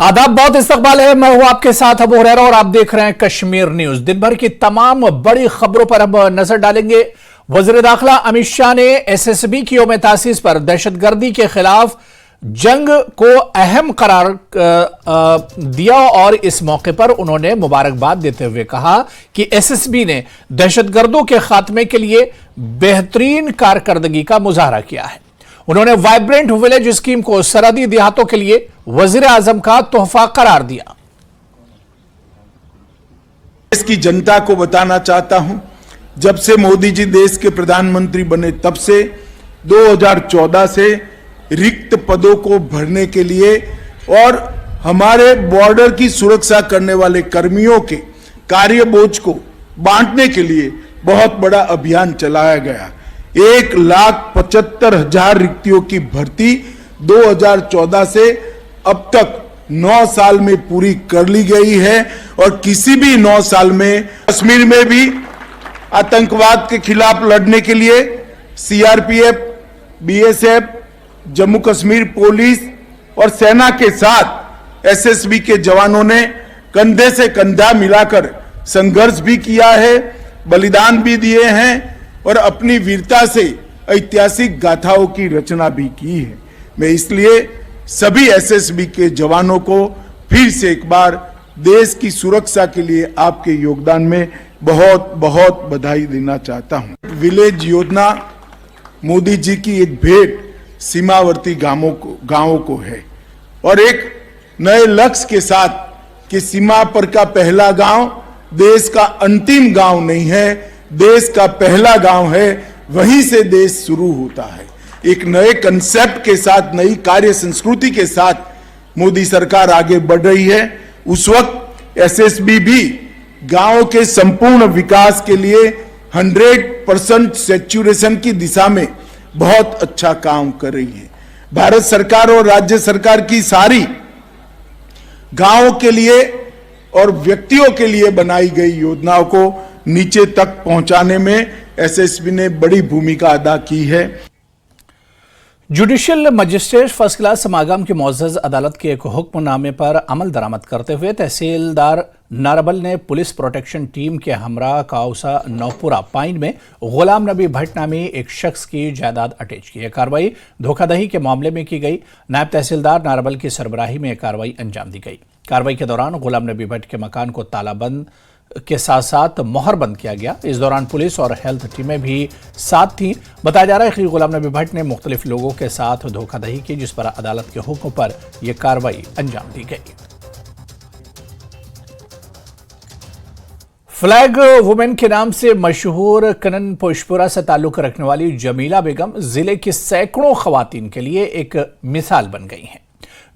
आदाब, बहुत इस्तकबाल है। मैं हूं आपके साथ अबू हुरैरा और आप देख रहे हैं कश्मीर न्यूज। दिन भर की तमाम बड़ी खबरों पर अब नजर डालेंगे। वज़ीर दाखिला अमित शाह ने एसएसबी की यौम तासीस पर दहशतगर्दी के खिलाफ जंग को अहम करार दिया और इस मौके पर उन्होंने मुबारकबाद देते हुए कहा कि एसएसबी ने दहशतगर्दों के खात्मे के लिए बेहतरीन कारकर्दगी का मुजाहरा किया है। उन्होंने वाइब्रेंट विलेज स्कीम को सरहदी देहातों के लिए वजीर आजम का तोहफा करार दिया। देश की जनता को बताना चाहता हूं, जब से मोदी जी देश के प्रधानमंत्री बने तब से 2014 से रिक्त पदों को भरने के लिए और हमारे बॉर्डर की सुरक्षा करने वाले कर्मियों के कार्य बोझ को बांटने के लिए बहुत बड़ा अभियान चलाया गया। 1,75,000 रिक्तियों की भर्ती 2014 से अब तक 9 साल में पूरी कर ली गई है और किसी भी 9 साल में कश्मीर में भी आतंकवाद के खिलाफ लड़ने के लिए CRPF, BSF, Jammu Kashmir police और सेना के साथ एसएसबी के जवानों ने कंधे से कंधा मिलाकर संघर्ष भी किया है, बलिदान भी दिए हैं और अपनी वीरता से ऐतिहासिक गाथाओं की रचना भी की है। मैं इसलिए सभी एसएसबी के जवानों को फिर से एक बार देश की सुरक्षा के लिए आपके योगदान में बहुत बहुत बधाई देना चाहता हूं। विलेज योजना मोदी जी की एक भेंट सीमावर्ती गांवों को है और एक नए लक्ष्य के साथ कि सीमा पर का पहला गांव देश का अंतिम गांव नहीं है, देश का पहला गांव है, वहीं से देश शुरू होता है। एक नए कंसेप्ट के साथ, नई कार्य संस्कृति के साथ मोदी सरकार आगे बढ़ रही है। उस वक्त एसएसबी भी गांव के संपूर्ण विकास के लिए 100% सैचुरेशन की दिशा में बहुत अच्छा काम कर रही है। भारत सरकार और राज्य सरकार की सारी गांवों के लिए और व्यक्तियों के लिए बनाई गई योजनाओं को नीचे तक पहुंचाने में एसएसबी ने बड़ी भूमिका अदा की है। जुडिशियल मजिस्ट्रेट फर्स्ट क्लास समागम की मुअज़्ज़ज़ अदालत के एक हुक्मनामे पर अमल दरामद करते हुए तहसीलदार नारबल ने पुलिस प्रोटेक्शन टीम के हमरा काउसा नौपुरा पाइन में गुलाम नबी भट्ट नामी एक शख्स की जायदाद अटैच की। यह कार्रवाई धोखाधड़ी के मामले में की गई। नायब तहसीलदार नारबल की सरबराही में यह कार्रवाई अंजाम दी गई। कार्रवाई के दौरान गुलाम नबी भट्ट के मकान को तालाबंद के साथ साथ मोहर बंद किया गया। इस दौरान पुलिस और हेल्थ टीमें भी साथ थीं। बताया जा रहा है कि गुलाम नबी भट्ट ने मुख्तलिफ लोगों के साथ धोखाधड़ी की, जिस पर अदालत के हुक्म पर यह कार्रवाई अंजाम दी गई। फ्लैग वुमेन के नाम से मशहूर कनन पोशपुरा से ताल्लुक रखने वाली जमीला बेगम जिले की सैकड़ों खवातीन के लिए एक मिसाल बन गई हैं।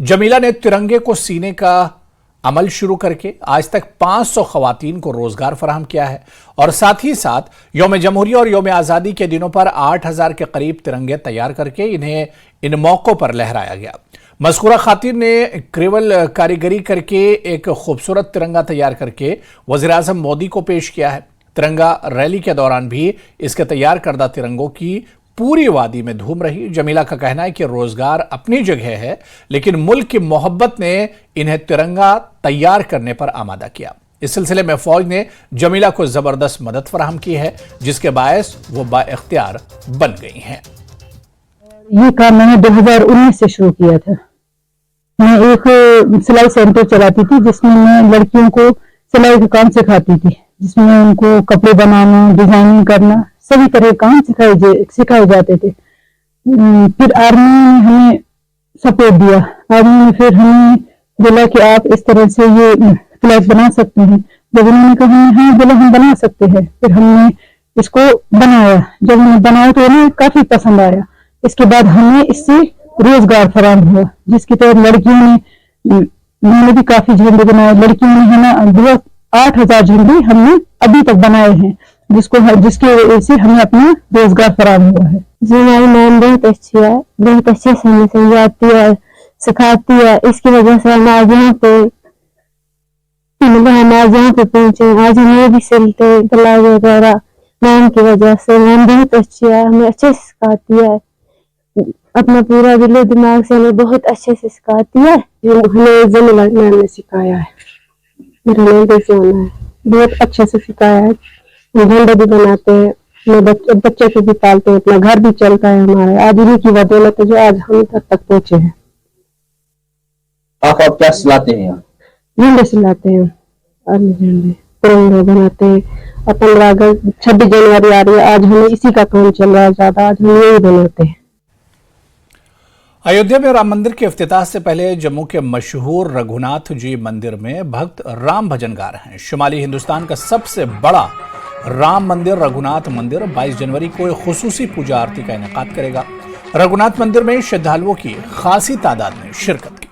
जमीला ने तिरंगे को सीने का अमल शुरू करके आज तक 500 खवातीन को रोजगार फराहम किया है और साथ ही साथ यौम जमहूरिया और यौम आज़ादी के दिनों पर 8,000 के करीब तिरंगे तैयार करके इन्हें इन मौक़ों पर लहराया गया। मज़कूरा खातिन ने क्रेवल कारीगरी करके एक खूबसूरत तिरंगा तैयार करके वज़ीर आज़म मोदी को पेश किया है। तिरंगा रैली के दौरान भी इसके तैयार करदा तिरंगों की पूरी वादी में धूम रही। जमीला का कहना है कि रोजगार अपनी जगह है, लेकिन मुल्क की मोहब्बत ने इन्हें तिरंगा तैयार करने पर आमादा किया। इस सिलसिले में फौज ने जमीला को जबरदस्त मदद फराहम की है, जिसके बायस वो बाइख्तियार बन गई हैं। ये काम मैंने 2019 से शुरू किया था। मैं एक सिलाई सेंटर चलाती थी जिसमें मैं लड़कियों को सिलाई का काम सिखाती थी, जिसमें उनको कपड़े बनाना, डिजाइनिंग करना, सभी तरह काम सिखाए जाते थे। फिर आर्मी ने हमें सपोर्ट दिया। आर्मी ने फिर हमें बोला कि आप इस तरह से ये फ्लैग बना सकते हैं। जब उन्होंने कहा हाँ बोला हम बना सकते हैं, फिर हमने इसको बनाया। जब हमने बनाया तो उन्हें काफी पसंद आया। इसके बाद हमें इससे रोजगार फराहम हुआ, जिसकी तरह लड़कियों ने भी काफी झंडे बनाए। लड़कियों ने हमें 8,000 झंडे हमने अभी तक बनाए हैं, जिसके वजह से हमें अपना रोजगार फराहम हुआ है। जी हमारी मैम बहुत अच्छी है, बहुत अच्छे से हमें समझाती है, सिखाती है। इसकी वजह से हम आज यहाँ पे पहुंचे। आज हम ये भी सिलते ब्लाउज वगैरह मैम की वजह से। मैम बहुत अच्छी है, हमें अच्छे से सिखाती है। अपना पूरा दिलो दिमाग से हमें बहुत अच्छे से सिखाती है। जो हमें जमीला मैम ने सिखाया है, मेरा नाम कैसे होना है, बहुत अच्छे से सिखाया है। हम झंडे भी बनाते हैं, अपने बच्चे को भी पालते हैं, अपना घर भी चलता है हमारा। आज इन्हीं की बदौलत है जो आज हम तक पहुंचे हैं। आप क्या सिलाते हैं? झंडे सिलाते हैं, आर्मी झंडे, तिरंगा बनाते हैं। और 15 अगस्त 26 जनवरी आ रही है, आज हमें इसी का काम चल रहा है ज्यादा, आज हम यही बनाते हैं। अयोध्या में राम मंदिर के इफ्तिताह से पहले जम्मू के मशहूर रघुनाथ जी मंदिर में भक्त राम भजन गा रहे हैं। शुमाली हिंदुस्तान का सबसे बड़ा राम मंदिर रघुनाथ मंदिर 22 जनवरी को एक खुसूसी पूजा आरती का इनेकाद करेगा। रघुनाथ मंदिर में श्रद्धालुओं की खासी तादाद ने शिरकत की।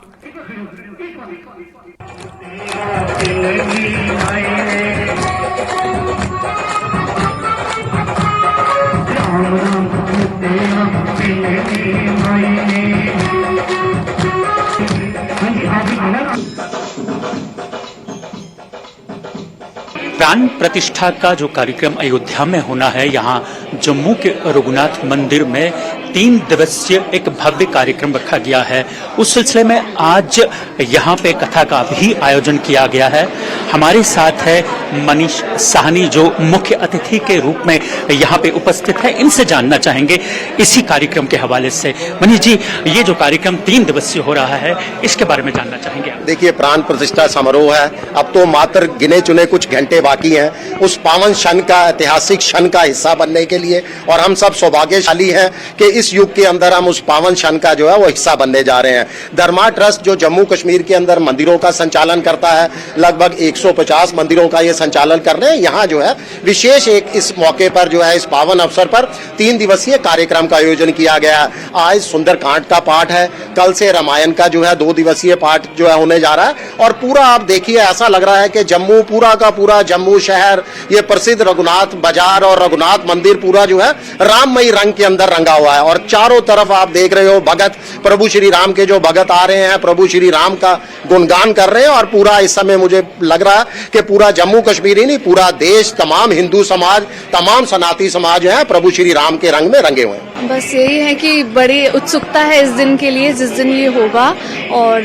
प्राण प्रतिष्ठा का जो कार्यक्रम अयोध्या में होना है, यहाँ जम्मू के रघुनाथ मंदिर में 3 दिवसीय एक भव्य कार्यक्रम रखा गया है। उस सिलसिले में आज यहाँ पे कथा का भी आयोजन किया गया है। हमारे साथ है मनीष साहनी, जो मुख्य अतिथि के रूप में यहाँ पे उपस्थित है। इनसे जानना चाहेंगे इसी कार्यक्रम के हवाले से। मनीष जी, ये जो कार्यक्रम 3 दिवसीय हो रहा है, इसके बारे में जानना चाहेंगे। देखिए, प्राण प्रतिष्ठा समारोह है, अब तो मात्र गिने चुने कुछ घंटे बाकी हैं उस पावन क्षण का, ऐतिहासिक क्षण का हिस्सा बनने के लिए, और हम सब सौभाग्यशाली हैं कि इस युग के अंदर हम उस पावन क्षण का जो है वो हिस्सा बनने जा रहे हैं। धर्मा ट्रस्ट जो जम्मू कश्मीर के अंदर मंदिरों का संचालन करता है, लगभग 150 मंदिरों का ये संचालन कर रहे हैं। यहाँ जो है विशेष एक इस मौके पर जो है, इस पावन अवसर पर 3 दिवसीय कार्यक्रम का आयोजन किया गया है। आज सुंदरकांड का पाठ है, कल से रामायण का जो है 2 दिवसीय पाठ जो है होने जा रहा है। और पूरा आप देखिए, ऐसा लग रहा है कि जम्मू पूरा का पूरा जम्मू शहर, ये प्रसिद्ध रघुनाथ बाजार और रघुनाथ मंदिर पूरा जो है राममयी रंग के अंदर रंगा हुआ है। और चारों तरफ आप देख रहे हो भगत, प्रभु श्री राम के जो भगत आ रहे हैं, प्रभु श्री राम का गुणगान कर रहे हैं। और पूरा इस समय मुझे लग रहा है कि पूरा जम्मू कश्मीर ही नहीं, पूरा देश, तमाम हिंदू समाज, तमाम सनातनी समाज जो है प्रभु श्री राम के रंग में रंगे हुए हैं। बस यही है कि बड़ी उत्सुकता है इस दिन के लिए, जिस दिन ये होगा, और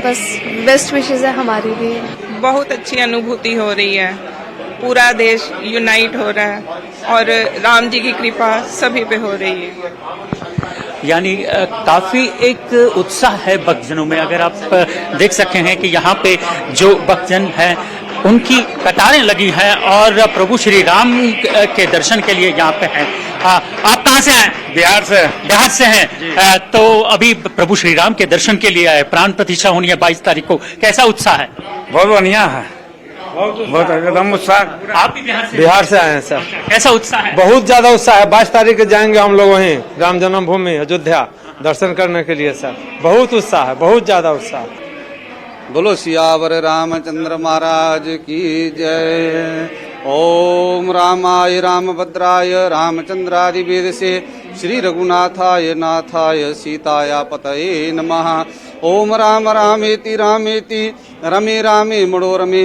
बस बेस्ट विशेस है हमारी भी। बहुत अच्छी अनुभूति हो रही है, पूरा देश यूनाइट हो रहा है और राम जी की कृपा सभी पे हो रही है। यानी काफी एक उत्साह है भक्तजनों में। अगर आप देख सकते हैं कि यहाँ पे जो भक्तजन हैं उनकी कतारें लगी हैं और प्रभु श्री राम के दर्शन के लिए यहाँ पे हैं। आप कहाँ से हैं? बिहार से। बिहार से हैं। तो अभी प्रभु श्री राम के दर्शन के लिए आए, प्राण प्रतिष्ठा होनी है 22 तारीख को, कैसा उत्साह है? बहुत बढ़िया है, बहुत एकदम उत्साह। आप भी बिहार से आए हैं सर। कैसा उत्साह है? बहुत ज्यादा उत्साह है। 22 तारीख को जाएंगे हम लोग वहीं राम जन्मभूमि अयोध्या दर्शन करने के लिए सर। बहुत उत्साह है, बहुत ज्यादा उत्साह। बोलो सियावर रामचंद्र महाराज की जय। ओम रामाय रामभद्राय रामचंद्रादि वेद से श्री रघुनाथाय नाथाय सीताया पतये नमः। ओम राम रामेति रामेति रमे रामे मनोरमे।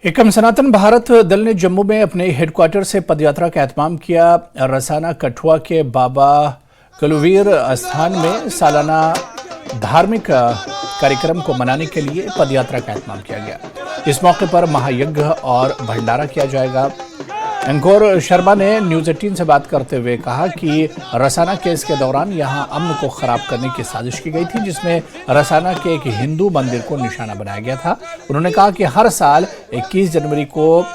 एकम सनातन भारत दल ने जम्मू में अपने हेडक्वार्टर से पदयात्रा का एहतमाम किया। रसाना कठुआ के बाबा कलुवीर स्थान में सालाना धार्मिक कार्यक्रम को मनाने के लिए पदयात्रा का एहतमाम किया गया। इस मौके पर महायज्ञ और भंडारा किया जाएगा। अंकुर शर्मा ने न्यूज 18 से बात करते हुए कहा कि रसाना केस के दौरान यहां अमन को खराब करने की साजिश की गई थी, जिसमें रसाना के एक हिंदू मंदिर को निशाना बनाया गया था। उन्होंने कहा कि हर साल 21 जनवरी को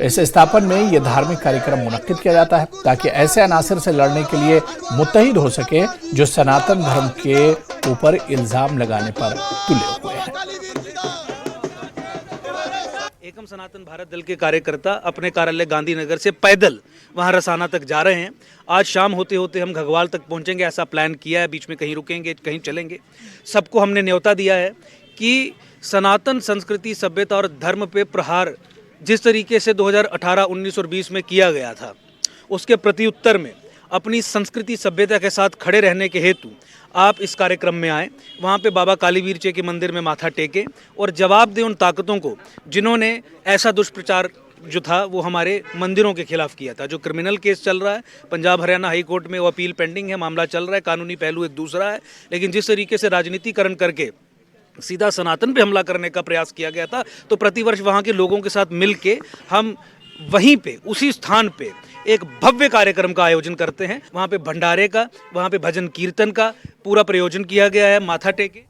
इस स्थापन में यह धार्मिक कार्यक्रम मुनक्किद किया जाता है ताकि ऐसे अनासर से लड़ने के लिए मुत्तहिद हो सके जो सनातन धर्म के ऊपर इल्जाम लगाने पर तुले हुए हैं। एकम सनातन भारत दल के कार्यकर्ता अपने कार्यालय गांधीनगर से पैदल वहां रसाना तक जा रहे हैं। आज शाम होते होते हम घगवाल तक पहुंचेंगे, ऐसा प्लान किया है। बीच में कहीं रुकेंगे, कहीं चलेंगे। सबको हमने न्योता दिया है कि सनातन संस्कृति, सभ्यता और धर्म पे प्रहार जिस तरीके से 2018, 19 और 20 में किया गया था, उसके प्रति उत्तर में अपनी संस्कृति सभ्यता के साथ खड़े रहने के हेतु आप इस कार्यक्रम में आए। वहाँ पे बाबा कालीवीर जी के मंदिर में माथा टेके और जवाब दें उन ताकतों को जिन्होंने ऐसा दुष्प्रचार जो था वो हमारे मंदिरों के खिलाफ किया था। जो क्रिमिनल केस चल रहा है पंजाब हरियाणा हाई कोर्ट में, वो अपील पेंडिंग है, मामला चल रहा है, कानूनी पहलू एक दूसरा है। लेकिन जिस तरीके से राजनीतिकरण करके सीधा सनातन पे हमला करने का प्रयास किया गया था, तो प्रतिवर्ष वहाँ के लोगों के साथ मिल के हम वहीं पे उसी स्थान पे एक भव्य कार्यक्रम का आयोजन करते हैं। वहाँ पे भंडारे का, वहाँ पे भजन कीर्तन का पूरा प्रयोजन किया गया है। माथा टेके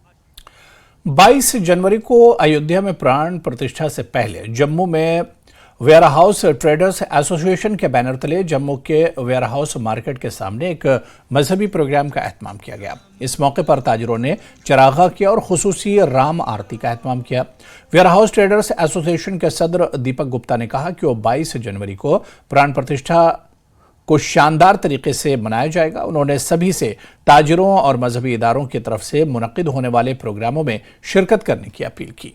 22 जनवरी को अयोध्या में प्राण प्रतिष्ठा से पहले जम्मू में वेयर हाउस ट्रेडर्स एसोसिएशन के बैनर तले जम्मू के वेयर हाउस मार्केट के सामने एक मजहबी प्रोग्राम का एहतमाम किया गया। इस मौके पर ताजिरों ने चरागा किया और खुसूसी राम आरती का एहतमाम किया। वेयर हाउस ट्रेडर्स एसोसिएशन के सदर दीपक गुप्ता ने कहा कि वो 22 जनवरी को प्राण प्रतिष्ठा को शानदार तरीके से मनाया जाएगा। उन्होंने सभी से ताजिरों और मजहबी इदारों की तरफ से मुनक्किद होने वाले प्रोग्रामों में शिरकत करने की अपील की।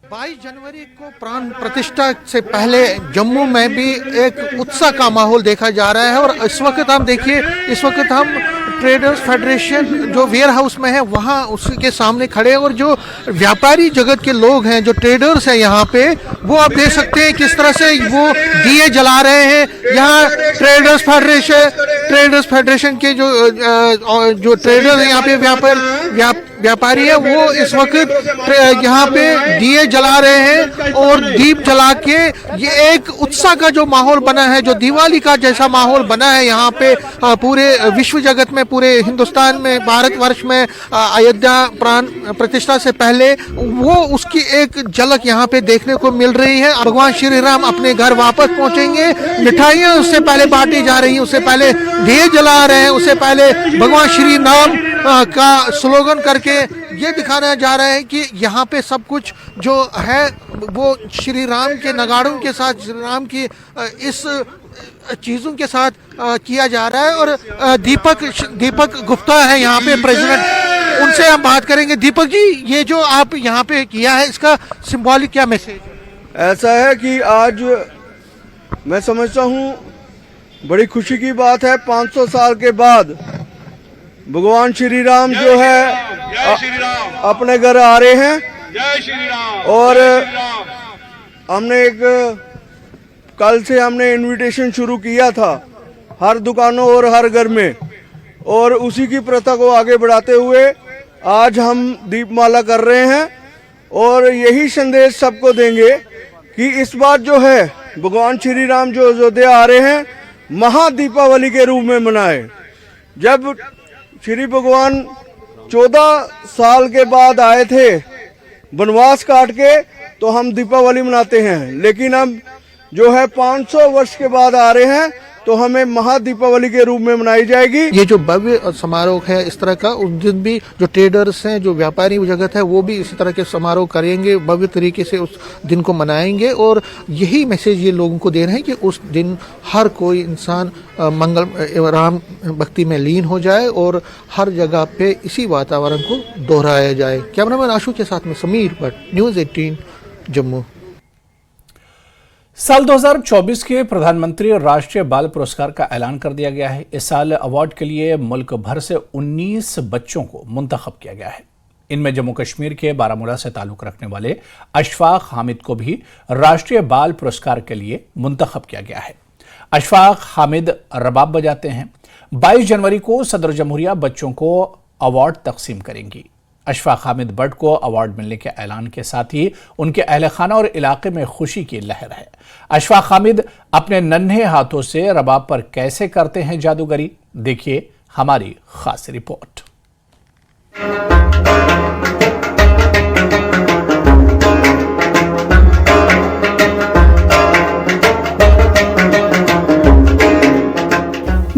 22 जनवरी को प्राण प्रतिष्ठा से पहले जम्मू में भी एक उत्साह का माहौल देखा जा रहा है। और इस वक्त हम देखिए, इस वक्त हम ट्रेडर्स फेडरेशन जो वेयर हाउस में है वहाँ उसके सामने खड़े हैं और जो व्यापारी जगत के लोग हैं, जो ट्रेडर्स हैं यहाँ पे, वो आप देख सकते हैं किस तरह से वो दिए जला रहे हैं। यहाँ ट्रेडर्स फेडरेशन के जो ट्रेडर्स यहाँ पे व्यापारी है, वो इस वक्त यहाँ पे दिए जला रहे हैं और दीप जला के ये एक उत्साह का जो माहौल बना है, जो दिवाली का जैसा माहौल बना है यहाँ पे पूरे विश्व जगत में, पूरे हिंदुस्तान में, भारतवर्ष में अयोध्या प्राण प्रतिष्ठा से पहले वो उसकी एक झलक यहाँ पे देखने को मिल रही है। भगवान श्री राम अपने घर वापस पहुंचेंगे, मिठाइयाँ उससे पहले बांटी जा रही हैं, उससे पहले दिए जला रहे हैं, उससे पहले भगवान श्री राम का स्लोगन करके ये दिखाना जा रहा है कि यहाँ पे सब कुछ जो है वो श्री राम के नगाड़ों के साथ, श्री राम की इस चीज़ों के साथ किया जा रहा है। और दीपक गुप्ता है यहाँ पे प्रेसिडेंट, उनसे हम बात करेंगे। दीपक जी, ये जो आप यहाँ पे किया है इसका सिंबॉलिक क्या मैसेज? ऐसा है कि आज मैं समझता हूँ बड़ी खुशी की बात है, 500 साल के बाद भगवान श्री राम जो है अपने घर आ रहे हैं। जय श्री राम। और हमने कल से हमने इनविटेशन शुरू किया था हर दुकानों और हर घर में, और उसी की प्रथा को आगे बढ़ाते हुए आज हम दीपमाला कर रहे हैं और यही संदेश सबको देंगे कि इस बार जो है भगवान श्री राम जो अयोध्या आ रहे हैं महादीपावली के रूप में मनाए। जब श्री भगवान 14 साल के बाद आए थे वनवास काट के, तो हम दीपावली मनाते हैं, लेकिन अब जो है 500 वर्ष के बाद आ रहे हैं तो हमें महादीपावली के रूप में मनाई जाएगी। ये जो भव्य समारोह है इस तरह का, उस दिन भी जो ट्रेडर्स हैं, जो व्यापारी जगत है, वो भी इसी तरह के समारोह करेंगे, भव्य तरीके से उस दिन को मनाएंगे। और यही मैसेज ये लोगों को दे रहे हैं कि उस दिन हर कोई इंसान मंगल राम भक्ति में लीन हो जाए और हर जगह पे इसी वातावरण को दोहराया जाए। कैमरामैन आशु के साथ में समीर भट्ट, न्यूज़ 18 जम्मू। साल 2024 के प्रधानमंत्री राष्ट्रीय बाल पुरस्कार का ऐलान कर दिया गया है। इस साल अवार्ड के लिए मुल्क भर से 19 बच्चों को मुंतखब किया गया है। इनमें जम्मू कश्मीर के बारामूला से ताल्लुक रखने वाले अशफाक हामिद को भी राष्ट्रीय बाल पुरस्कार के लिए मुंतखब किया गया है। अशफाक हामिद रबाब बजाते हैं। 22 जनवरी को सदर जमहूरिया बच्चों को अवार्ड तकसीम करेंगी। अशफाक हामिद बट को अवार्ड मिलने के ऐलान के साथ ही उनके अहल खाना और इलाके में खुशी की लहर है। अशफाक हामिद अपने नन्हे हाथों से रबाब पर कैसे करते हैं जादूगरी, देखिए हमारी खास रिपोर्ट।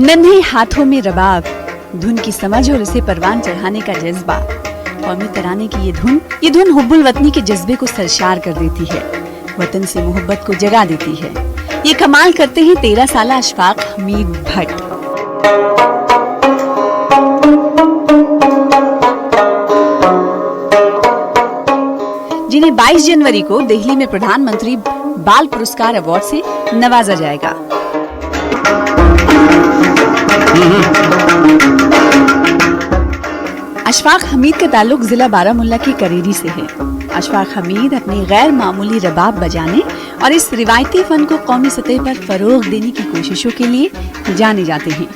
नन्हे हाथों में रबाब, धुन की समझ और इसे परवान चढ़ाने का जज्बा। कौमी तराने की ये धुन हुब्बुल वतनी के जज्बे को सरशार कर देती है, वतन से मोहब्बत को जगा देती है। ये कमाल करते हैं 13 साला अशफाक हमीद भट्ट। जिन्हें 22 जनवरी को दिल्ली में प्रधानमंत्री बाल पुरस्कार अवार्ड से नवाजा जाएगा। अशफाक हमीद का ताल्लुक जिला बारामूला के करेरी से है। अशफाक हमीद अपनी गैर मामूली रबाब बजाने और इस रिवायती फन को कौमी सतह पर फरोग देने की कोशिशों के लिए जाने जाते हैं।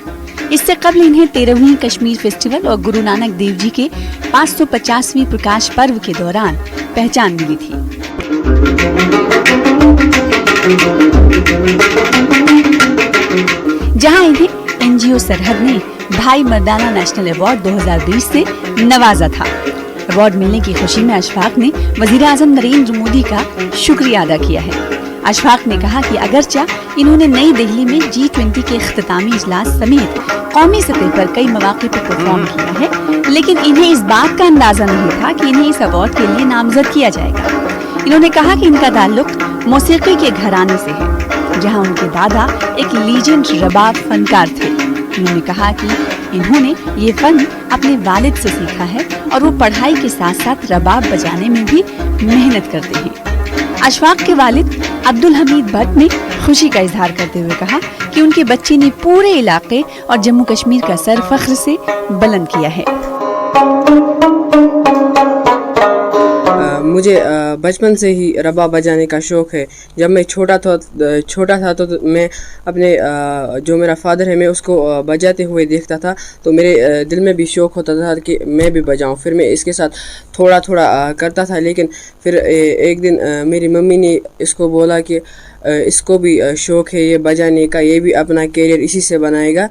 इससे कबल इन्हें 13वीं कश्मीर फेस्टिवल और गुरु नानक देव जी के 550वीं प्रकाश पर्व के दौरान पहचान मिली थी। जहां इन्हें NGO सरहद ने भाई मर्दाना नेशनल अवार्ड 2020 से नवाजा था। अवार्ड मिलने की खुशी में अशफाक ने वजीर आजम नरेंद्र मोदी का शुक्रिया अदा किया है। अशफाक ने कहा कि अगरचा इन्होंने नई दिल्ली में G20 के इख्तितामी इजलास समेत कौमी सतह पर कई मौके पर परफॉर्म किया है, लेकिन इन्हें इस बात का अंदाजा नहीं था कि इन्हें इस अवार्ड के लिए नामजद किया जाएगा। इन्होंने कहा कि इनका ताल्लुक मौसीकी के घराने से है, जहां उनके दादा एक लीजेंड रबाब फनकार थे। उन्होंने कहा कि इन्होंने ये फन अपने वालिद से सीखा है और वो पढ़ाई के साथ साथ रबाब बजाने में भी मेहनत करते हैं। अशफाक के वालिद अब्दुल हमीद भट्ट ने खुशी का इजहार करते हुए कहा कि उनके बच्चे ने पूरे इलाके और जम्मू कश्मीर का सर फख्र से बुलंद किया है। मुझे बचपन से ही रबाब बजाने का शौक़ है। जब मैं छोटा था तो मैं अपने जो मेरा फादर है मैं उसको बजाते हुए देखता था, तो मेरे दिल में भी शौक़ होता था कि मैं भी बजाऊं। फिर मैं इसके साथ थोड़ा थोड़ा करता था, लेकिन फिर एक दिन मेरी मम्मी ने इसको बोला कि इसको भी शौक़ है ये बजाने का, ये भी अपना करियर इसी से बनाएगा।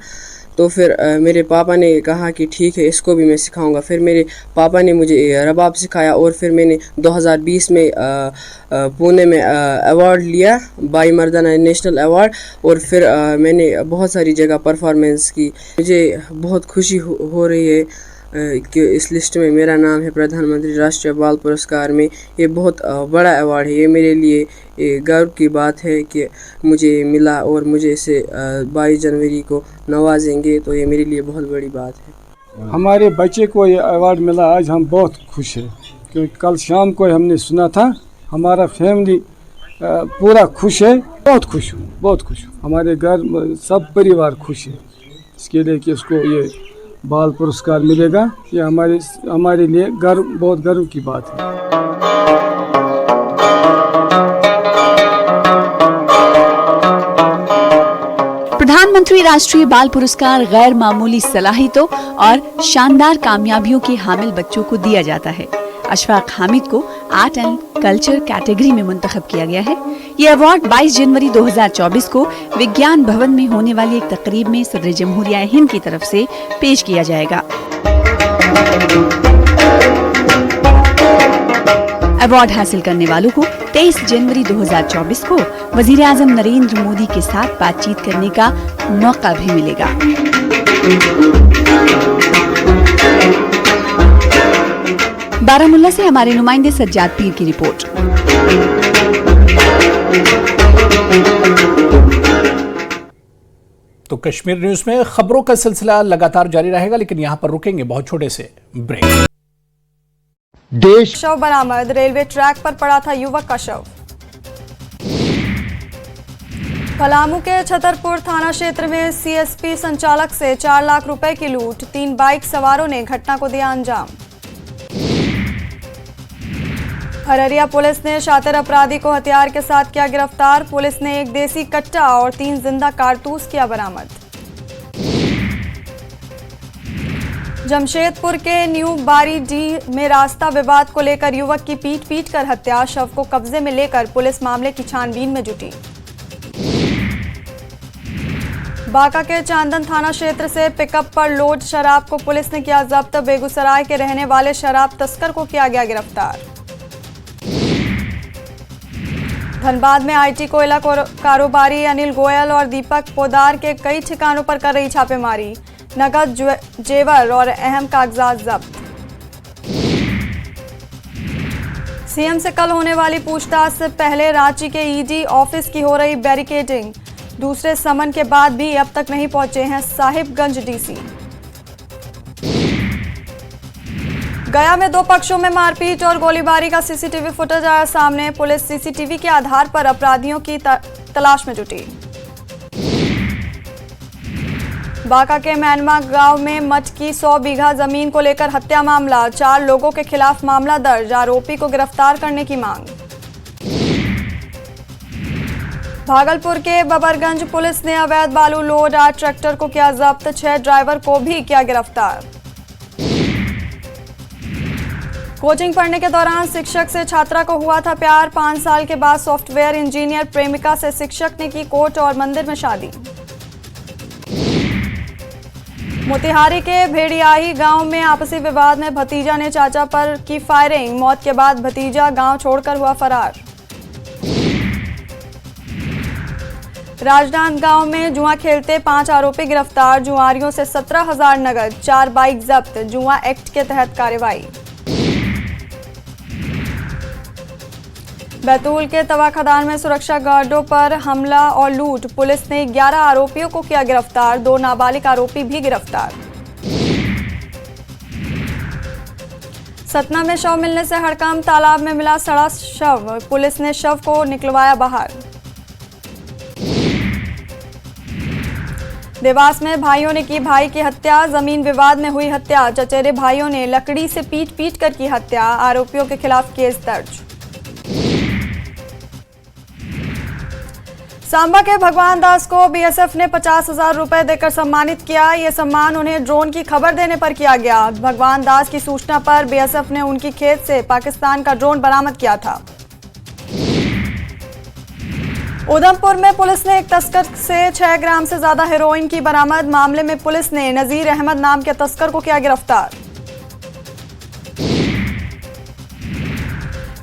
तो फिर मेरे पापा ने कहा कि ठीक है, इसको भी मैं सिखाऊंगा। फिर मेरे पापा ने मुझे रबाब सिखाया और फिर मैंने 2020 में पुणे में अवार्ड लिया, भाई मर्दाना नेशनल अवार्ड, और फिर मैंने बहुत सारी जगह परफॉर्मेंस की। मुझे बहुत खुशी हो रही है कि इस लिस्ट में मेरा नाम है प्रधानमंत्री राष्ट्रीय बाल पुरस्कार में। ये बहुत बड़ा अवार्ड है, ये मेरे लिए गर्व की बात है कि मुझे मिला और मुझे इसे 22 जनवरी को नवाजेंगे, तो ये मेरे लिए बहुत बड़ी बात है। हमारे बच्चे को ये अवार्ड मिला, आज हम बहुत खुश हैं, क्योंकि कल शाम को हमने सुना था। हमारा फैमिली पूरा खुश है, बहुत खुश हूँ। हमारे घर सब परिवार खुश है इसके लिए कि इसको ये बाल पुरस्कार मिलेगा। ये हमारे लिए बहुत गर्व की बात है। प्रधानमंत्री राष्ट्रीय बाल पुरस्कार गैर मामूली सलाहियतों और शानदार कामयाबियों के हामिल बच्चों को दिया जाता है। अशफाक हामिद को आर्ट एंड कल्चर कैटेगरी में मुंतखब किया गया है। ये अवार्ड 22 जनवरी 2024 को विज्ञान भवन में होने वाली एक तकरीब में सदर जमहूरिया हिंद की तरफ से पेश किया जाएगा। अवार्ड हासिल करने वालों को 23 जनवरी 2024 को वजीर आजम नरेंद्र मोदी के साथ बातचीत करने का मौका भी मिलेगा। बारामुल्ला से हमारे नुमाइंदे सज्जाद पीर की रिपोर्ट। तो कश्मीर न्यूज में खबरों का सिलसिला लगातार जारी रहेगा, लेकिन यहां पर रुकेंगे बहुत छोटे से ब्रेक। शव बरामद, रेलवे ट्रैक पर पड़ा था युवक का शव। पलामू के छतरपुर थाना क्षेत्र में CSP संचालक से 4 लाख रुपए की लूट, 3 बाइक सवारों ने घटना को दिया अंजाम। अररिया पुलिस ने शातिर अपराधी को हथियार के साथ किया गिरफ्तार। पुलिस ने 1 देसी कट्टा और 3 जिंदा कारतूस किया बरामद। जमशेदपुर के न्यू बारी डी में रास्ता विवाद को लेकर युवक की पीट कर हत्या, शव को कब्जे में लेकर पुलिस मामले की छानबीन में जुटी। बांका के चांदन थाना क्षेत्र से पिकअप पर लोड शराब को पुलिस ने किया जब्त। बेगूसराय के रहने वाले शराब तस्कर को किया गया गिरफ्तार। धनबाद में IT कोयला कारोबारी अनिल गोयल और दीपक पोदार के कई ठिकानों पर कर रही छापेमारी, नकद जेवर और अहम कागजात जब्त। CM से कल होने वाली पूछताछ से पहले रांची के ED ऑफिस की हो रही बैरिकेडिंग, दूसरे समन के बाद भी अब तक नहीं पहुंचे हैं साहिबगंज DC। गया में 2 पक्षों में मारपीट और गोलीबारी का CCTV फुटेज आया सामने। पुलिस CCTV के आधार पर अपराधियों की तलाश में जुटी। बांका के मैनमा गांव में मठ की 100 बीघा जमीन को लेकर हत्या मामला, 4 लोगों के खिलाफ मामला दर्ज, आरोपी को गिरफ्तार करने की मांग। भागलपुर के बबरगंज पुलिस ने अवैध बालू लोड 8 ट्रैक्टर को किया जब्त, 6 ड्राइवर को भी किया गिरफ्तार। कोचिंग पढ़ने के दौरान शिक्षक से छात्रा को हुआ था प्यार, 5 साल के बाद सॉफ्टवेयर इंजीनियर प्रेमिका से शिक्षक ने की कोर्ट और मंदिर में शादी। मोतिहारी के भेड़ियाही गांव में आपसी विवाद में भतीजा ने चाचा पर की फायरिंग, मौत के बाद भतीजा गांव छोड़कर हुआ फरार। राजनांदगांव में जुआ खेलते 5 आरोपी गिरफ्तार, जुआरियों से 17,000 नगद, 4 बाइक जब्त, जुआ एक्ट के तहत कार्रवाई। बैतूल के तवा खदान में सुरक्षा गार्डों पर हमला और लूट, पुलिस ने 11 आरोपियों को किया गिरफ्तार, 2 नाबालिग आरोपी भी गिरफ्तार। सतना में शव मिलने से हड़कंप, तालाब में मिला सड़ा शव, पुलिस ने शव को निकलवाया बाहर। देवास में भाइयों ने की भाई की हत्या, जमीन विवाद में हुई हत्या, चचेरे भाइयों ने लकड़ी से पीट कर की हत्या, आरोपियों के खिलाफ केस दर्ज। सांबा के भगवान दास को बीएसएफ ने 50,000 रुपए देकर सम्मानित किया, ये सम्मान उन्हें ड्रोन की खबर देने पर किया गया। भगवान दास की सूचना पर बीएसएफ ने उनकी खेत से पाकिस्तान का ड्रोन बरामद किया था। उधमपुर में पुलिस ने एक तस्कर से 6 ग्राम से ज्यादा हेरोइन की बरामद, मामले में पुलिस ने नजीर अहमद नाम के तस्कर को किया गिरफ्तार।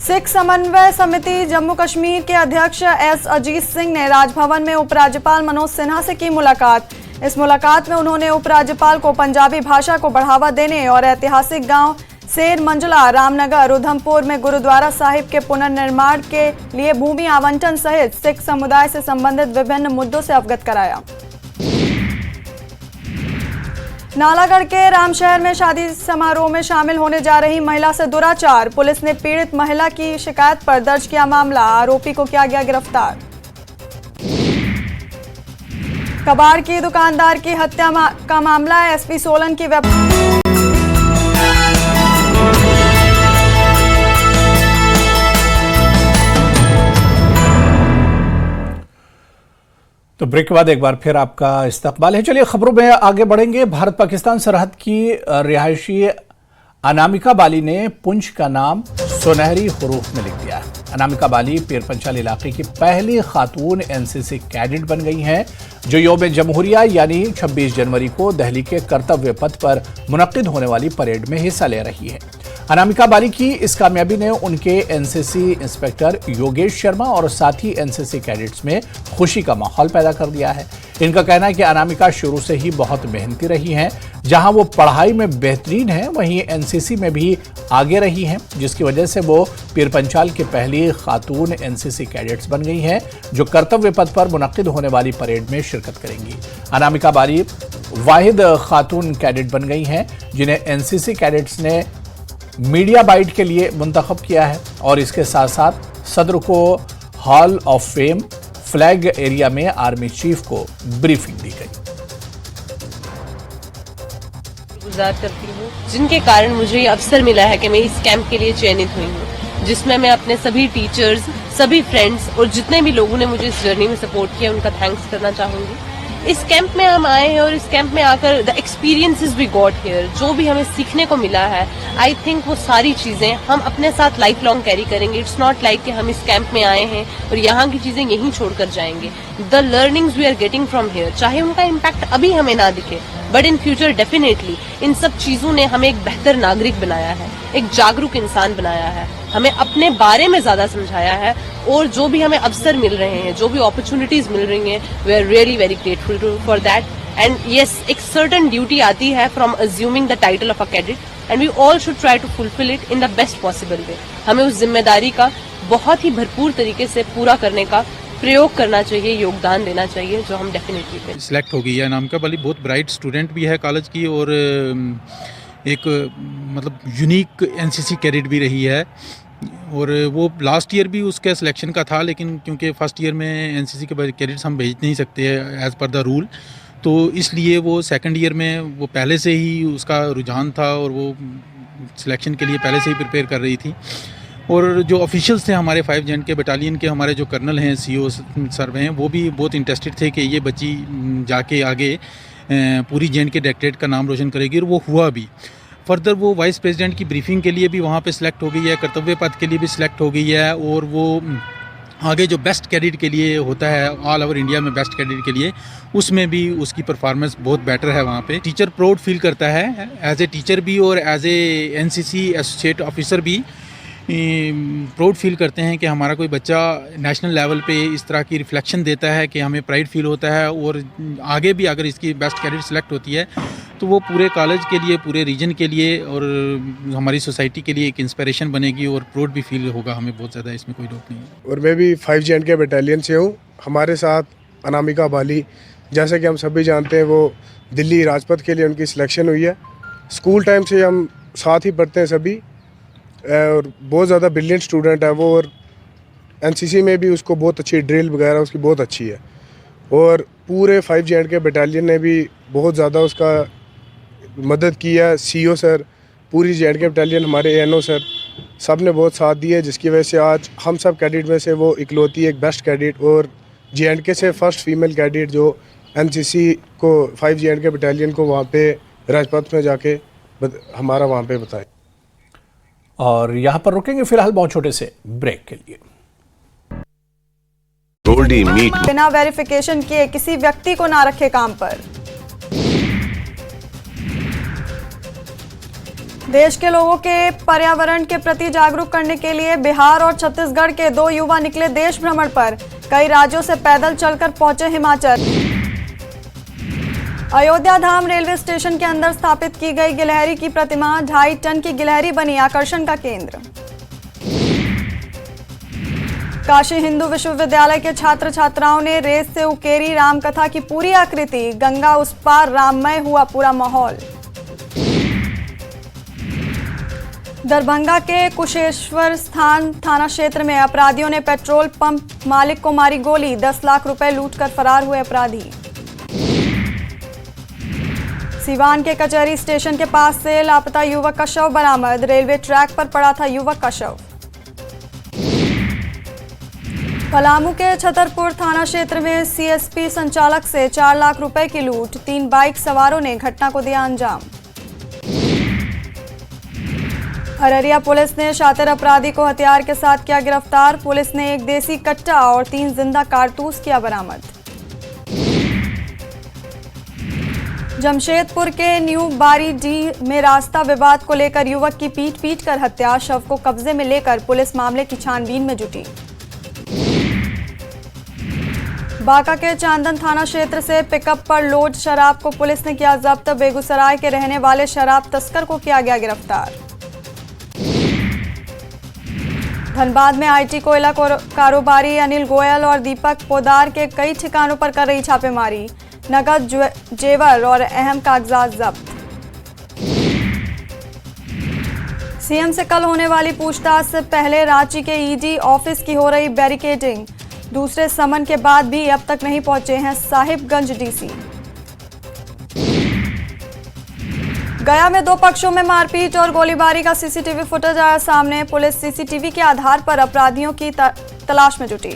सिख समन्वय समिति जम्मू कश्मीर के अध्यक्ष एस अजीत सिंह ने राजभवन में उपराज्यपाल मनोज सिन्हा से की मुलाकात। इस मुलाकात में उन्होंने उपराज्यपाल को पंजाबी भाषा को बढ़ावा देने और ऐतिहासिक गांव सेर मंजला रामनगर उधमपुर में गुरुद्वारा साहिब के पुनर्निर्माण के लिए भूमि आवंटन सहित सिख समुदाय से संबंधित विभिन्न मुद्दों से अवगत कराया। नालागढ़ के रामशहर में शादी समारोह में शामिल होने जा रही महिला से दुराचार, पुलिस ने पीड़ित महिला की शिकायत पर दर्ज किया मामला, आरोपी को किया गया गिरफ्तार। कबाड़ की दुकानदार की हत्या का मामला, एसपी सोलन की तो ब्रेक के बाद एक बार फिर आपका इस्तकबाल है। चलिए खबरों में आगे बढ़ेंगे। भारत पाकिस्तान सरहद की रिहायशी अनामिका बाली ने पुंछ का नाम सुनहरी हुरूफ में लिख दिया है। अनामिका बाली पीर पंचाल इलाके की पहली खातून एनसीसी कैडेट बन गई हैं, जो यौम जमहूरिया यानी 26 जनवरी को दिल्ली के कर्तव्य पथ पर मुनक्किद होने वाली परेड में हिस्सा ले रही है। अनामिका बाली की इस कामयाबी ने उनके एनसीसी इंस्पेक्टर योगेश शर्मा और साथी एनसीसी कैडेट्स में खुशी का माहौल पैदा कर दिया है। इनका कहना है कि अनामिका शुरू से ही बहुत मेहनती रही हैं, जहां वो पढ़ाई में बेहतरीन हैं वहीं एनसीसी में भी आगे रही हैं, जिसकी वजह से वो पीर पंचाल की पहली खातून एनसीसी कैडेट्स बन गई हैं, जो कर्तव्य पथ पर मुनक्किद होने वाली परेड में शिरकत करेंगी। अनामिका बाली वाहिद खातून कैडेट बन गई हैं जिन्हें एनसीसी कैडेट्स ने मीडिया बाइट के लिए मुंतखब किया है और इसके साथ साथ सदर को hall of fame flag area में आर्मी चीफ को ब्रीफिंग दी गई। गुजार करती हूँ, जिनके कारण मुझे ये अवसर मिला है कि मैं इस कैंप के लिए चयनित हुई हूँ, जिसमें मैं अपने सभी टीचर्स, सभी फ्रेंड्स और जितने भी लोगों ने मुझे इस जर्नी में सपोर्ट किया उनका थैंक्स करना चाहूंगी। इस कैंप में हम आए हैं और इस कैंप में आकर the experiences we got here, जो भी हमें सीखने को मिला है, आई थिंक वो सारी चीजें हम अपने साथ लाइफ लॉन्ग कैरी करेंगे। इट्स नॉट लाइक कि हम इस कैंप में आए हैं और यहाँ की चीजें यहीं छोड़कर जाएंगे। The learnings we are getting from here, चाहे उनका इम्पैक्ट अभी हमें ना दिखे, बट इन फ्यूचर डेफिनेटली इन सब चीजों ने हमें एक बेहतर नागरिक बनाया है, एक जागरूक इंसान बनाया है, हमें अपने बारे में ज्यादा समझाया है और जो भी हमें अवसर मिल रहे हैं, जो भी अपॉर्चुनिटीज मिल रही हैं, we are really very grateful for that. And yes, एक सर्टन ड्यूटी आती है from assuming the title of a cadet and we all should try to fulfil it in the best possible way. हमें उस जिम्मेदारी का बहुत ही भरपूर तरीके से पूरा करने का प्रयोग करना चाहिए, योगदान देना चाहिए, जो हम डेफिनेटली करें। सिलेक्ट हो गई है अनामिका बाली, बहुत ब्राइट स्टूडेंट भी है कॉलेज की और एक मतलब यूनिक एनसीसी कैडेट भी रही है और वो लास्ट ईयर भी उसके सिलेक्शन का था, लेकिन क्योंकि फर्स्ट ईयर में एनसीसी के कैडेट्स हम भेज नहीं सकते एज़ पर द रूल, तो इसलिए वो सेकंड ईयर में वो पहले से ही उसका रुझान था और वो सिलेक्शन के लिए पहले से ही प्रिपेयर कर रही थी। और जो ऑफिशियल्स थे हमारे 5 J&K बटालियन के, हमारे जो कर्नल हैं, CO सर हैं, वो भी बहुत इंटरेस्टेड थे कि ये बच्ची जाके आगे पूरी J&K डायरेक्टरेट का नाम रोशन करेगी, और वो हुआ भी। फर्दर वो वाइस प्रेसिडेंट की ब्रीफिंग के लिए भी वहाँ पे सिलेक्ट हो गई है, कर्तव्य पद के लिए भी सिलेक्ट हो गई है, और वो आगे जो बेस्ट कैडेट के लिए होता है ऑल ओवर इंडिया में बेस्ट कैडेट के लिए, उसमें भी उसकी परफॉर्मेंस बहुत बेटर है वहाँ पे। टीचर प्राउड फील करता है एज ए टीचर भी, और as a NCC associate officer भी प्राउड फील करते हैं कि हमारा कोई बच्चा नेशनल लेवल पे इस तरह की रिफ्लेक्शन देता है कि हमें प्राइड फील होता है। और आगे भी अगर इसकी बेस्ट कैडेट सेलेक्ट होती है तो वो पूरे कॉलेज के लिए, पूरे रीजन के लिए और हमारी सोसाइटी के लिए एक इंस्पिरेशन बनेगी, और प्राउड भी फील होगा हमें बहुत ज़्यादा, इसमें कोई डाउट नहीं है। और मैं भी 5 J&K बटालियन से हूँ। हमारे साथ अनामिका बाली, जैसे कि हम सभी जानते हैं, वो दिल्ली राजपथ के लिए उनकी सिलेक्शन हुई है। स्कूल टाइम से हम साथ ही पढ़ते हैं सभी, और बहुत ज़्यादा ब्रिलियंट स्टूडेंट है वो, और NCC में भी उसको बहुत अच्छी ड्रिल वगैरह उसकी बहुत अच्छी है। और पूरे 5 J&K बटालियन ने भी बहुत ज़्यादा उसका मदद की है। CO सर, पूरी J&K बटालियन, हमारे ANO सर, सब ने बहुत साथ दिया, जिसकी वजह से आज हम सब कैडेट में से वो इकलौती एक बेस्ट कैडेट, और J&K से फर्स्ट फीमेल कैडेट जो NCC को 5 J&K बटालियन को वहाँ पे राजपथ में जाके हमारा वहाँ पे बताए। और यहाँ पर रुकेंगे फिलहाल बहुत छोटे से ब्रेक के लिए। गोल्डी मीट बिना वेरिफिकेशन किए किसी व्यक्ति को ना रखे काम पर। देश के लोगों के पर्यावरण के प्रति जागरूक करने के लिए बिहार और छत्तीसगढ़ के 2 युवा निकले देश भ्रमण पर। कई राज्यों से पैदल चलकर पहुंचे हिमाचल। अयोध्या धाम रेलवे स्टेशन के अंदर स्थापित की गई गिलहरी की प्रतिमा 2.5 टन की गिलहरी बनी आकर्षण का केंद्र। काशी हिंदू विश्वविद्यालय के छात्र छात्राओं ने रेत से उकेरी रामकथा की पूरी आकृति। गंगा उस पार राममय हुआ पूरा माहौल। दरभंगा के कुशेश्वर स्थान थाना क्षेत्र में अपराधियों ने पेट्रोल पंप मालिक को मारी गोली। 10 लाख रुपए लूटकर फरार हुए अपराधी। सिवान के कचहरी स्टेशन के पास से लापता युवक का शव बरामद। रेलवे ट्रैक पर पड़ा था युवक का शव। पलामू के छतरपुर थाना क्षेत्र में CSP संचालक से 4 लाख रुपए की लूट। 3 बाइक सवारों ने घटना को दिया अंजाम। अररिया पुलिस ने शातिर अपराधी को हथियार के साथ किया गिरफ्तार। पुलिस ने 1 देसी कट्टा और 3 जिंदा कारतूस किया बरामद। जमशेदपुर के न्यू बारीडीह में रास्ता विवाद को लेकर युवक की पीट कर हत्या। शव को कब्जे में लेकर पुलिस मामले की छानबीन में जुटी। बांका के चांदन थाना क्षेत्र से पिकअप पर लोड शराब को पुलिस ने किया जब्त। बेगूसराय के रहने वाले शराब तस्कर को किया गया गिरफ्तार। धनबाद में IT कोयला कारोबारी अनिल गोयल और दीपक पोदार के कई ठिकानों पर कर रही छापेमारी। नकद जेवर और अहम कागजात जब्त। CM से कल होने वाली पूछताछ से पहले रांची के ED ऑफिस की हो रही बैरिकेडिंग। दूसरे समन के बाद भी अब तक नहीं पहुंचे हैं साहिबगंज DC। गया में 2 पक्षों में मारपीट और गोलीबारी का CCTV फुटेज आया सामने। पुलिस CCTV के आधार पर अपराधियों की तलाश में जुटी।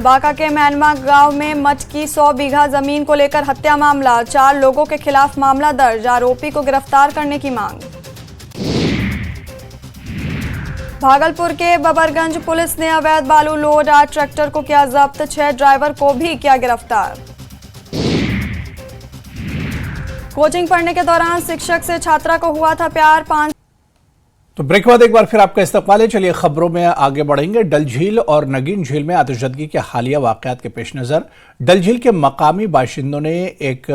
बांका के मैनमा गांव में मठ की 100 बीघा जमीन को लेकर हत्या मामला। 4 लोगों के खिलाफ मामला दर्ज। आरोपी को गिरफ्तार करने की मांग। भागलपुर के बबरगंज पुलिस ने अवैध बालू लोड 8 ट्रैक्टर को किया जब्त। 6 ड्राइवर को भी किया गिरफ्तार। कोचिंग पढ़ने के दौरान शिक्षक से छात्रा को हुआ था प्यार। 5 तो ब्रेक के बाद एक बार फिर आपका इस्तकबाल है। चलिए खबरों में आगे बढ़ेंगे। डल झील और नगीन झील में आतिशबाजी के हालिया वाकयात के पेश नज़र डल झील के मकामी बाशिंदों ने एक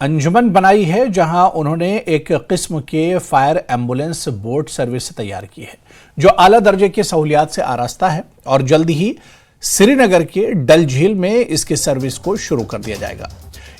अंजुमन बनाई है, जहां उन्होंने एक किस्म के फायर एम्बुलेंस बोट सर्विस तैयार की है जो आला दर्जे की सहूलियात से आरास्ता है, और जल्दी ही श्रीनगर के डल झील में इसकी सर्विस को शुरू कर दिया जाएगा।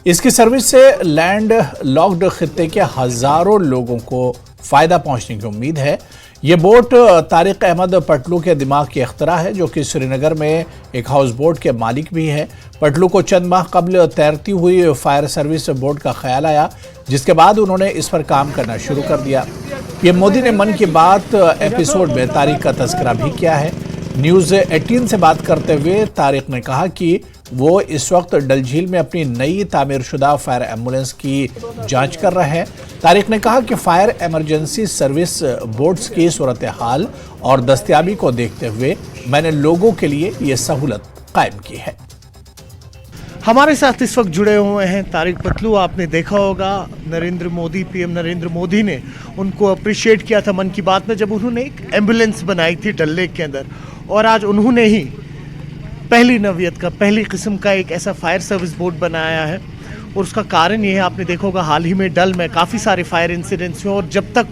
इसकी सर्विस से लैंड लॉक्ड खित्ते के हजारों लोगों को फायदा पहुंचने की उम्मीद है। ये बोट तारिक अहमद पटलू के दिमाग की अख्तरा है, जो कि श्रीनगर में एक हाउस बोट के मालिक भी है। पटलू को चंद माह कबल तैरती हुई फायर सर्विस बोट का ख्याल आया, जिसके बाद उन्होंने इस पर काम करना शुरू कर दिया। पीएम मोदी ने मन की बात एपिसोड में तारिक का तस्करा भी किया है। न्यूज़ 18 से बात करते हुए तारिक ने कहा कि वो इस वक्त डल झील में अपनी नई तामीरशुदा फायर एम्बुलेंस की जांच कर रहे हैं। तारिक ने कहा कि फायर इमरजेंसी सर्विस बोट्स की सूरत हाल और दस्तयाबी को देखते हुए मैंने लोगों के लिए ये सहूलत कायम की है। हमारे साथ इस वक्त जुड़े हुए हैं तारिक पटलू। आपने देखा होगा नरेंद्र मोदी, पीएम नरेंद्र मोदी ने उनको अप्रिशिएट किया था मन की बात में, जब उन्होंने एक एम्बुलेंस बनाई थी डल लेक के अंदर, और आज उन्होंने ही पहली नौयत का, पहली किस्म का एक ऐसा फायर सर्विस बोट बनाया है। और उसका कारण ये है, आपने देखा होगा हाल ही में डल में काफ़ी सारे फायर इंसिडेंट्स हुए, और जब तक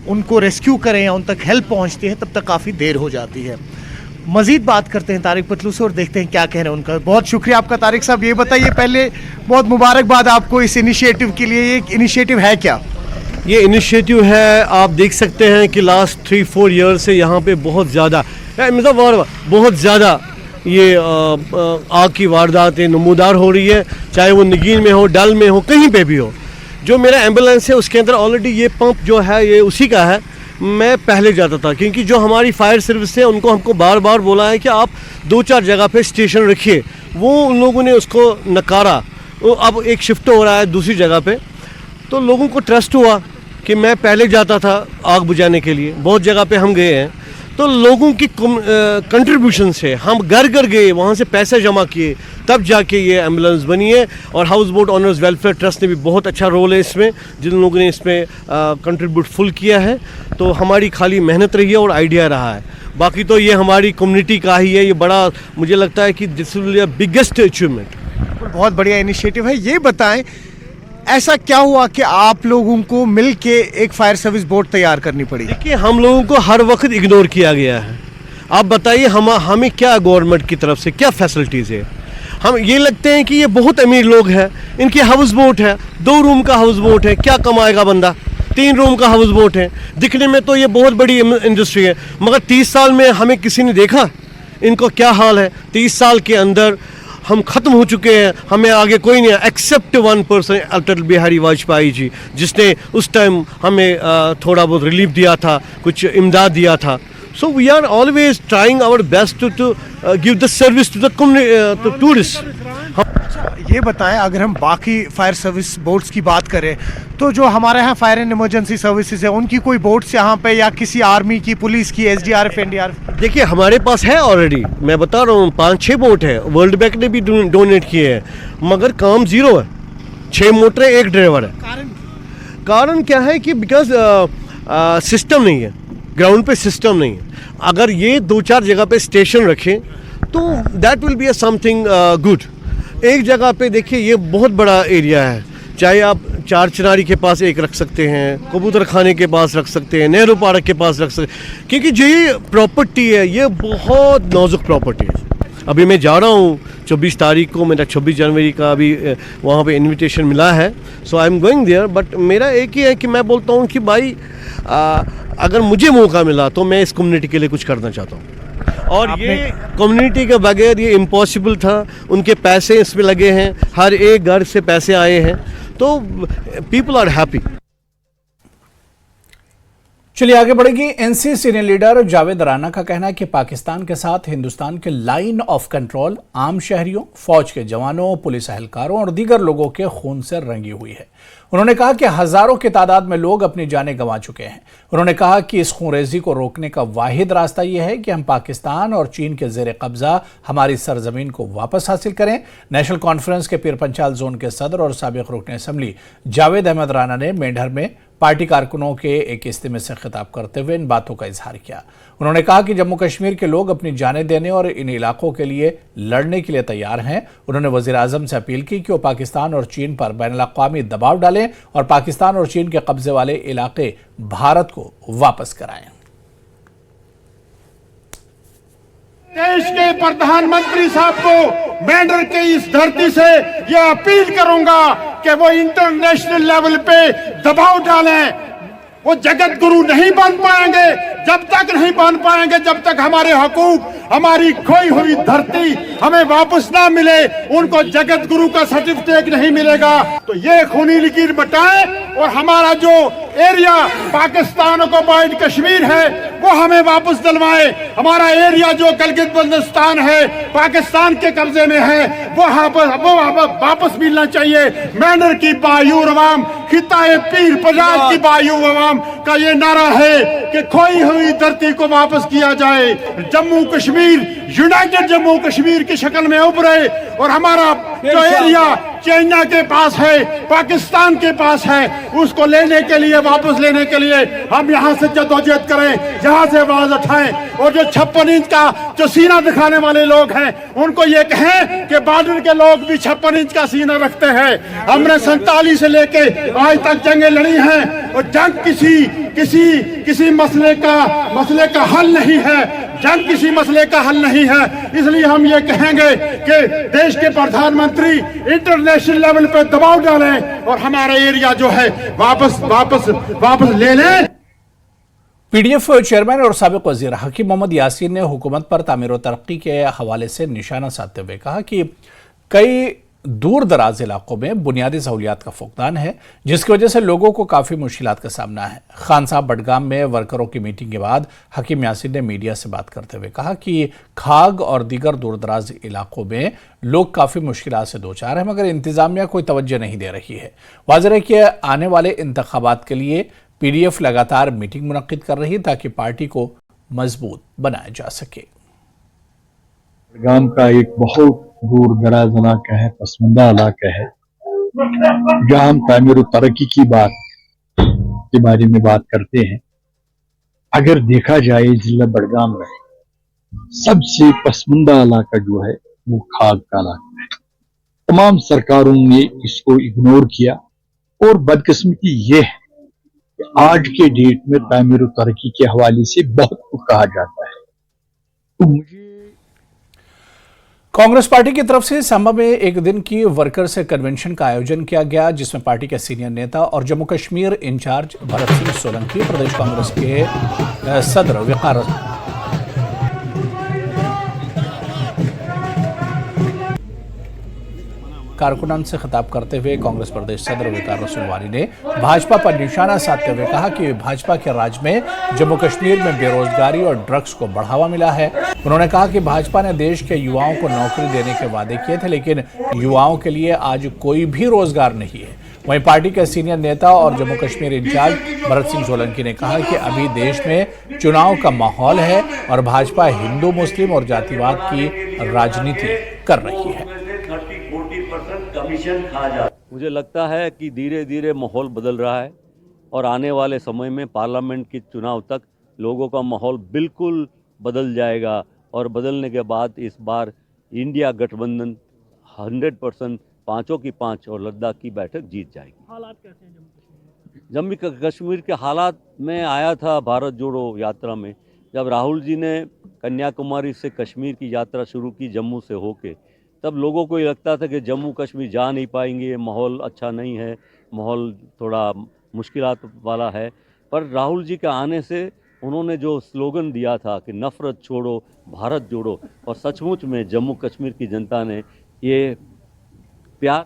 उनको रेस्क्यू करें या उन तक हेल्प पहुंचती है तब तक काफ़ी देर हो जाती है। मजीद बात करते हैं तारिक पटलू से और देखते हैं क्या कहना है उनका। बहुत शुक्रिया आपका तारिक साहब। ये बताइए, पहले बहुत मुबारकबाद आपको इस इनिशिएटिव के लिए। ये इनिशिएटिव है क्या? ये इनिशिएटिव है, आप देख सकते हैं कि लास्ट 3-4 ईयर से यहाँ पे बहुत ज़्यादा ये आग की वारदातें नमूदार हो रही है, चाहे वो नगीन में हो, डल में हो, कहीं पे भी हो। जो मेरा एम्बुलेंस है उसके अंदर ऑलरेडी ये पंप जो है ये उसी का है। मैं पहले जाता था, क्योंकि जो हमारी फायर सर्विस है उनको हमको बार बार बोला है कि आप 2-4 जगह पे स्टेशन रखिए, वो उन लोगों ने उसको नकारा। वो अब एक शिफ्ट हो रहा है दूसरी जगह पे, तो लोगों को ट्रस्ट हुआ कि मैं पहले जाता था आग बुझाने के लिए, बहुत जगह पे हम गए हैं, तो लोगों की कंट्रीब्यूशन से हम घर घर गए, वहाँ से पैसे जमा किए, तब जाके ये एम्बुलेंस बनी है। और house boat honours welfare trust ने भी बहुत अच्छा रोल है इसमें, जिन लोगों ने इसमें कंट्रीब्यूट फुल किया है। तो हमारी खाली मेहनत रही है और आइडिया रहा है, बाकी तो ये हमारी कम्युनिटी का ही है। ये बड़ा मुझे लगता है कि this will be the biggest achievement. बहुत बढ़िया इनिशिएटिव है। ये बताएं, ऐसा क्या हुआ कि आप लोगों को मिल के एक फायर सर्विस बोट तैयार करनी पड़ी? देखिए, हम लोगों को हर वक्त इग्नोर किया गया है। आप बताइए हमें क्या गवर्नमेंट की तरफ से क्या फैसिलिटीज़ है? हम ये लगते हैं कि ये बहुत अमीर लोग हैं, इनकी हाउस बोट है, 2 रूम का हाउस बोट है, क्या कमाएगा बंदा? 3 रूम का हाउस बोट है, दिखने में तो ये बहुत बड़ी इंडस्ट्री है, मगर 30 साल में हमें किसी ने देखा इनको क्या हाल है? 30 साल के अंदर हम ख़त्म हो चुके हैं, हमें आगे कोई नहीं है एक्सेप्ट 1 पर्सन, अटल बिहारी वाजपेयी जी, जिसने उस टाइम हमें थोड़ा बहुत रिलीफ दिया था, कुछ इमदाद दिया था। So we are always trying our best to give the service to the tourist. ये बताएं, अगर हम बाकी फायर सर्विस बोट्स की बात करें तो जो हमारे यहाँ फायर एंड इमरजेंसी सर्विसेज है, उनकी कोई बोट्स यहाँ पे या किसी आर्मी की, पुलिस की, SDRF, NDRF? देखिए, हमारे पास है ऑलरेडी, मैं बता रहा हूँ 5-6 बोट है, वर्ल्ड बैंक ने भी डोनेट किए हैं, मगर काम ज़ीरो है। 6 मोटर है, 1 ड्राइवर है। कारण क्या है कि बिकॉज सिस्टम नहीं है, ग्राउंड पे सिस्टम नहीं है। अगर ये 2-4 जगह पे स्टेशन रखें तो that will be something good. एक जगह पे देखिए, ये बहुत बड़ा एरिया है, चाहे आप 4 चिनारी के पास एक रख सकते हैं, कबूतर खाने के पास रख सकते हैं, नेहरू पार्क के पास रख सकते हैं, क्योंकि जो ये प्रॉपर्टी है ये बहुत नाजुक प्रॉपर्टी है। अभी मैं जा रहा हूँ 24 तारीख को, मेरा 26 जनवरी का अभी वहाँ पे इनविटेशन मिला है, so I am going there. But मेरा एक ही है कि मैं बोलता हूँ कि भाई अगर मुझे मौका मिला तो मैं इस कम्युनिटी के लिए कुछ करना चाहता हूँ, और ये कम्युनिटी के बगैर ये इम्पॉसिबल था। उनके पैसे इसमें लगे हैं, हर एक घर से पैसे आए हैं, तो पीपल आर हैप्पी। चलिए आगे बढ़ेगी। NC senior leader Javed Rana का कहना है कि पाकिस्तान के साथ हिंदुस्तान के लाइन ऑफ कंट्रोल आम शहरियों, फौज के जवानों, पुलिस एहलकारों और दीगर लोगों के खून से रंगी हुई है। उन्होंने कहा कि हजारों की तादाद में लोग अपनी जानें गंवा चुके हैं। उन्होंने कहा कि इस खूनरेजी को रोकने का वाहिद रास्ता यह है कि हम पाकिस्तान और चीन के जेर कब्जा हमारी सरजमीन को वापस हासिल करें। नेशनल कॉन्फ्रेंस के पीर पंचाल जोन के सदर और साबिक रुकन असम्बली जावेद अहमद राना ने मेंढर में पार्टी कारकुनों के एक इज्तिमा से खिताब करते हुए इन बातों का इजहार किया। उन्होंने कहा कि जम्मू कश्मीर के लोग अपनी जानें देने और इन इलाकों के लिए लड़ने के लिए तैयार हैं। उन्होंने वजीर आजम से अपील की कि वो पाकिस्तान और चीन पर बैनुल-अक़वामी दबाव डालें और पाकिस्तान और चीन के कब्जे वाले इलाके भारत को वापस कराएं। देश के प्रधानमंत्री साहब को मेंढर के इस धरती से यह अपील करूंगा कि वो इंटरनेशनल लेवल पे दबाव डालें, वो जगत गुरु नहीं बन पाएंगे, जब तक नहीं बन पाएंगे, जब तक हमारे हकूक, हमारी खोई हुई धरती हमें वापस ना मिले, उनको जगत गुरु का सर्टिफिकेट नहीं मिलेगा। तो ये खूनी लकीर बटाए और हमारा जो एरिया पाकिस्तान को बाइट कश्मीर है वो हमें वापस दिलवाए। हमारा एरिया जो गिलगित बल्तिस्तान है पाकिस्तान के कब्जे में है वो वापस मिलना चाहिए। मैनर की बायूर अवाम, खिताए पीर पंजाब की बायूर अवाम का ये नारा है कि खोई हुई धरती को वापस किया जाए। जम्मू कश्मीर यूनाइटेड जम्मू कश्मीर की शक्ल में उभरे और हमारा जो एरिया चाइना के पास है, पाकिस्तान के पास है, उसको लेने के लिए, वापस लेने के लिए हम यहाँ से जद्दोजहद करें, यहाँ से आवाज उठाएं। और जो 56 इंच का जो सीना दिखाने वाले लोग हैं उनको ये कहें कि बॉर्डर के लोग भी 56 इंच का सीना रखते हैं। हमने 47 से लेके आज तक जंगें लड़ी हैं और जंग किसी मसले का हल नहीं है, जंग किसी मसले का हल नहीं है। इसलिए हम ये कहेंगे कि देश के प्रधानमंत्री इंटरनेशनल लेवल पे दबाव डालें और हमारा एरिया जो है वापस ले लें। पीडीएफ चेयरमैन और साबिक वजीर हकीम मोहम्मद यासीन ने हुकूमत पर तामीर व तरक्की के हवाले से निशाना साधते हुए कहा कि कई दूर दराज इलाकों में बुनियादी सहूलियात का फुकदान है, जिसकी वजह से लोगों को काफ़ी मुश्किलात का सामना है। खान साहब बडगाम में वर्करों की मीटिंग के बाद हकीम यासीन ने मीडिया से बात करते हुए कहा कि खाग और दीगर दूर दराज इलाकों में लोग काफ़ी मुश्किलात से दो चार हैं, मगर इंतज़ामिया कोई तवज्जो नहीं दे रही है। वाज़ेह है कि आने वाले इंतखाबात के लिए पीडीएफ लगातार मीटिंग मुनक्किद कर रही है ताकि पार्टी को मजबूत बनाया जा सके। बडगाम का एक बहुत दूर दराज इलाका है, पसमंदा इलाका है, जहाँ हम तामीर तरक्की की बात के बारे में बात करते हैं। अगर देखा जाए जिला बडगाम में सबसे पसमंदा इलाका जो है वो खाग का इलाका है। तमाम सरकारों ने इसको इग्नोर किया और बदकिस्मती ये है कि आज के डेट में तामीर तरक्की के हवाले से बहुत कुछ कहा जाता है। तो मुझे कांग्रेस पार्टी की तरफ से सांबा में एक दिन की वर्कर्स कन्वेंशन का आयोजन किया गया, जिसमें पार्टी के सीनियर नेता और जम्मू कश्मीर इंचार्ज भरत सिंह सोलंकी, प्रदेश कांग्रेस के सदर वकार कारकुनान से खिताब करते हुए कांग्रेस प्रदेश सदर वकार रसूलवानी ने भाजपा पर निशाना साधते हुए कहा कि भाजपा के राज में जम्मू कश्मीर में बेरोजगारी और ड्रग्स को बढ़ावा मिला है। उन्होंने कहा कि भाजपा ने देश के युवाओं को नौकरी देने के वादे किए थे, लेकिन युवाओं के लिए आज कोई भी रोजगार नहीं है। वहीं पार्टी के सीनियर नेता और जम्मू कश्मीर इंचार्ज भरत सिंह सोलंकी ने कहा कि अभी देश में चुनाव का माहौल है और भाजपा हिंदू मुस्लिम और जातिवाद की राजनीति कर रही है। मुझे लगता है कि धीरे धीरे माहौल बदल रहा है और आने वाले समय में पार्लियामेंट के चुनाव तक लोगों का माहौल बिल्कुल बदल जाएगा और बदलने के बाद इस बार इंडिया गठबंधन 100% 5 की 5 और लद्दाख की बैठक जीत जाएगी। हालात कैसे हैं जम्मू कश्मीर के हालात में आया था भारत जोड़ो यात्रा में, जब राहुल जी ने कन्याकुमारी से कश्मीर की यात्रा शुरू की जम्मू से होके, तब लोगों को ये लगता था कि जम्मू कश्मीर जा नहीं पाएंगे, माहौल अच्छा नहीं है, माहौल थोड़ा मुश्किलात वाला है। पर राहुल जी के आने से उन्होंने जो स्लोगन दिया था कि नफ़रत छोड़ो भारत जोड़ो, और सचमुच में जम्मू कश्मीर की जनता ने ये प्यार।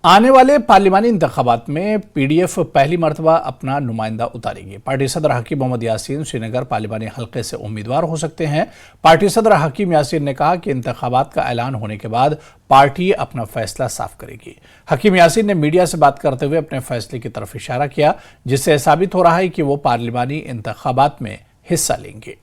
आने वाले पार्लिमानी इंतखाबात में पीडीएफ पहली मरतबा अपना नुमाइंदा उतारेगी। पार्टी सदर हकीम मोहम्मद यासीन श्रीनगर पार्लिमानी हल्के से उम्मीदवार हो सकते हैं। पार्टी सदर हकीम यासीन ने कहा कि इंतखाबात का ऐलान होने के बाद पार्टी अपना फैसला साफ करेगी। हकीम यासीन ने मीडिया से बात करते हुए अपने फैसले की तरफ इशारा किया, जिससे साबित हो रहा है कि वो पार्लिमानी इंतखाबात में हिस्सा लेंगे।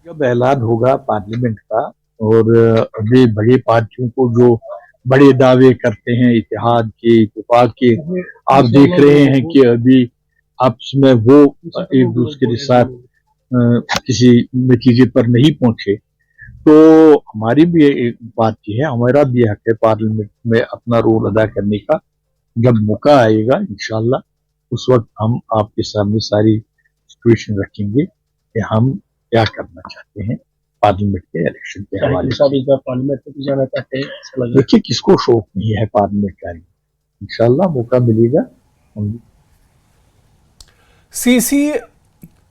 जब ऐलान होगा पार्लियामेंट का और अभी बड़ी पार्टियों को जो बड़े दावे करते हैं इत्तेहाद के, इत्तेफाक के, आप देख रहे हैं कि अभी आपस में वो एक दूसरे के साथ किसी नतीजे पर नहीं पहुंचे। तो हमारी भी एक बात की है, हमारा भी हक है पार्लियामेंट में अपना रोल अदा करने का। जब मौका आएगा इंशाल्लाह उस वक्त हम आपके सामने सारी सिचुएशन रखेंगे कि हम क्या करना चाहते हैं पार्लियामेंट के इलेक्शन के हवाले से। पार्लियामेंट में जाना चाहते हैं, देखिए किसको शौक नहीं है पार्लियामेंट का, इंशाल्लाह मौका मिलेगा। सीसी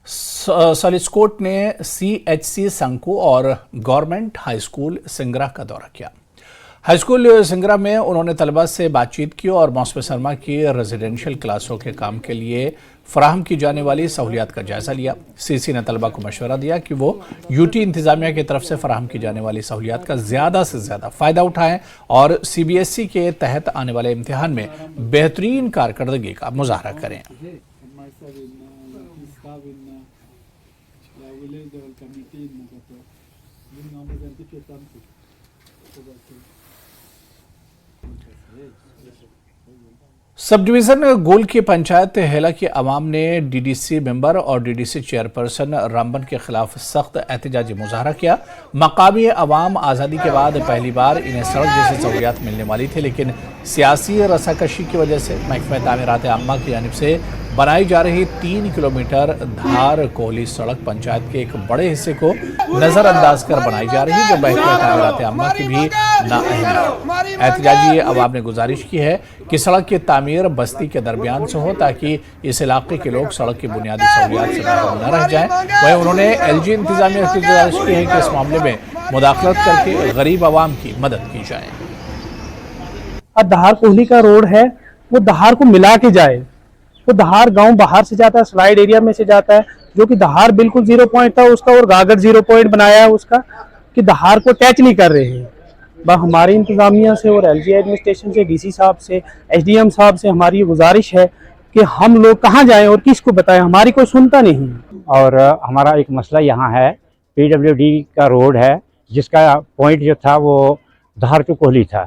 सॉलिस्कोट ने CHC संकू और गवर्नमेंट हाई स्कूल सिंगरा का दौरा किया। हाई स्कूल सिंगरा में उन्होंने तलबा से बातचीत की और मौसम सरमा की रेजिडेंशियल क्लासों के काम के लिए फराहम की जाने वाली सहूलियात का जायजा लिया। सीसी ने तलबा को मशवरा दिया कि वो यूटी इंतजामिया की तरफ से फराहम की जाने वाली सहूलियात का ज़्यादा से ज़्यादा फ़ायदा उठाएं और CBSE के तहत आने वाले इम्तिहान में बेहतरीन कारकर्दगी का मुजाहरा करें। सब डिवीजन गोल की पंचायत हेला की आवाम ने DDC मेंबर और DDC चेयरपर्सन रामबन के खिलाफ सख्त एहतजाजी मुजाहरा किया। मकामी आवाम आज़ादी के बाद पहली बार इन्हें सड़क जैसी सहूलियात मिलने वाली थी, लेकिन सियासी रसाकशी की वजह से महकमा तामीरात आम्मा की जानिब से बनाई जा रही 3 किलोमीटर धार कोहली सड़क पंचायत के एक बड़े हिस्से को नजरअंदाज कर बनाई जा रही है, जो महकमा तामीरात आम्मा की भी नाअहम है। एहतजाजी आवाम ने गुजारिश की है कि सड़क की तामीर बस्ती के दरमियान से हो ताकि इस इलाके के लोग सड़क की बुनियादी सहूलियात से महरूम न रह जाएं। वहीं उन्होंने LG इंतजामिया की गुजारिश की है कि इस मामले में मुदाखलत करके गरीब आवाम की मदद की जाए। दहार कोहली का रोड है, वो दहार को मिला के जाए। वो दहार गांव बाहर से जाता है, स्लाइड एरिया में से जाता है, जो कि दहार बिल्कुल 0 पॉइंट था उसका, और गागर 0 पॉइंट बनाया है उसका, कि दहार को टच नहीं कर रहे हैं। हमारी इंतजामिया से और LG एडमिनिस्ट्रेशन से, DC साहब से, SDM साहब से हमारी ये गुजारिश है कि हम लोग कहाँ जाएं और किसको बताएं, हमारी कोई सुनता नहीं। और हमारा एक मसला यहाँ है, PWD का रोड है जिसका पॉइंट जो था वो दहार टू कोहली था।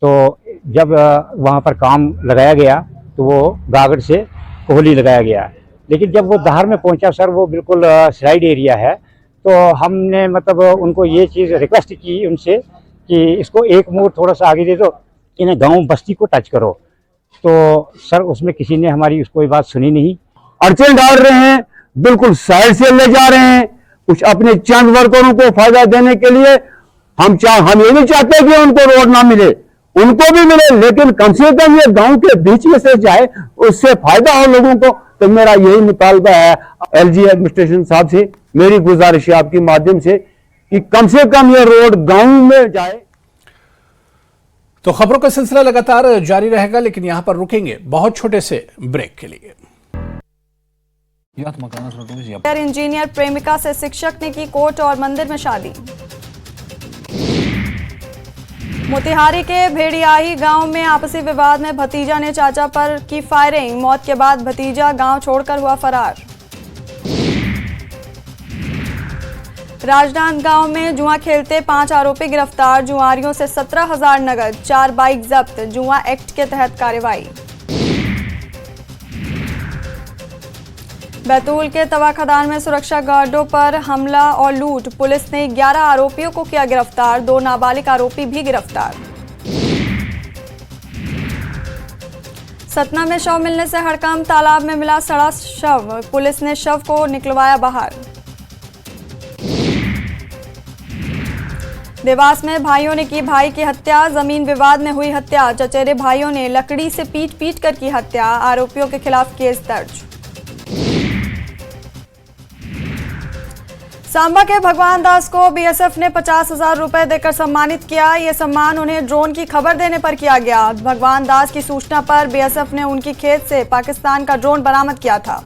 तो जब वहाँ पर काम लगाया गया तो वो गागड़ से कोहली लगाया गया, लेकिन जब वो दहार में पहुँचा सर, वो बिल्कुल स्लाइड एरिया है। तो हमने मतलब उनको ये चीज़ रिक्वेस्ट की उनसे कि इसको एक मोड़ थोड़ा सा आगे दे दो, इन्हें गांव बस्ती को टच करो। तो सर उसमें किसी ने हमारी कोई बात सुनी नहीं। अड़चन डाल रहे हैं, बिल्कुल साइड से ले जा रहे हैं, कुछ अपने चंद वर्करों को फायदा देने के लिए। हम ये नहीं चाहते कि उनको रोड ना मिले, उनको भी मिले, लेकिन कम से कम ये गांव के बीच में से जाए, उससे फायदा हो लोगों को। तो मेरा यही मुतालबा है LG एडमिनिस्ट्रेशन साहब से, मेरी गुजारिश है आपके माध्यम से कि कम से कम ये रोड गांव में जाए। तो खबरों का सिलसिला लगातार जारी रहेगा, लेकिन यहां पर रुकेंगे बहुत छोटे से ब्रेक के लिए। इंजीनियर प्रेमिका से शिक्षक ने की कोर्ट और मंदिर में शादी। मोतिहारी के भेड़ियाही गांव में आपसी विवाद में भतीजा ने चाचा पर की फायरिंग, मौत के बाद भतीजा गांव छोड़कर हुआ फरार। राजनांदगांव में जुआ खेलते 5 आरोपी गिरफ्तार, जुआरियों से 17,000 नगद, 4 बाइक जब्त, जुआ एक्ट के तहत कार्रवाई। बैतूल के तवा खदान में सुरक्षा गार्डों पर हमला और लूट, पुलिस ने 11 आरोपियों को किया गिरफ्तार, 2 नाबालिग आरोपी भी गिरफ्तार। सतना में शव मिलने से हड़कंप, तालाब में मिला सड़ा शव, पुलिस ने शव को निकलवाया बाहर। देवास में भाइयों ने की भाई की हत्या, जमीन विवाद में हुई हत्या, चचेरे भाइयों ने लकड़ी से पीट कर की हत्या, आरोपियों के खिलाफ केस दर्ज। सांबा के भगवान दास को BSF ने 50,000 रुपए देकर सम्मानित किया। ये सम्मान उन्हें ड्रोन की खबर देने पर किया गया। भगवान दास की सूचना पर BSF ने उनकी खेत से पाकिस्तान का ड्रोन बरामद किया था।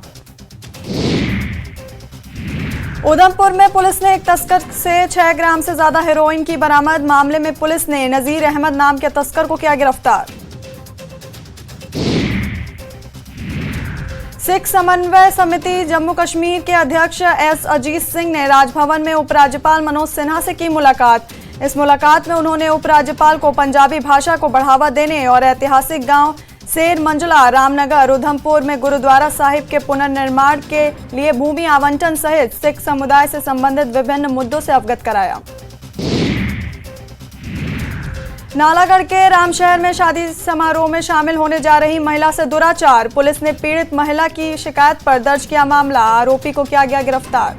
उधमपुर में पुलिस ने एक तस्कर से 6 ग्राम से ज्यादा हेरोइन की बरामद, मामले में पुलिस ने नजीर अहमद नाम के तस्कर को किया गिरफ्तार। सिख समन्वय समिति जम्मू कश्मीर के अध्यक्ष S अजीत सिंह ने राजभवन में उपराज्यपाल मनोज सिन्हा से की मुलाकात। इस मुलाकात में उन्होंने उपराज्यपाल को पंजाबी भाषा को बढ़ावा देने और ऐतिहासिक गांव सेर मंजुला, रामनगर, उधमपुर में गुरुद्वारा साहिब के पुनर्निर्माण के लिए भूमि आवंटन सहित सिख समुदाय से संबंधित विभिन्न मुद्दों से अवगत कराया। नालागढ़ के रामशहर में शादी समारोह में शामिल होने जा रही महिला से दुराचार, पुलिस ने पीड़ित महिला की शिकायत पर दर्ज किया मामला, आरोपी को किया गया गिरफ्तार।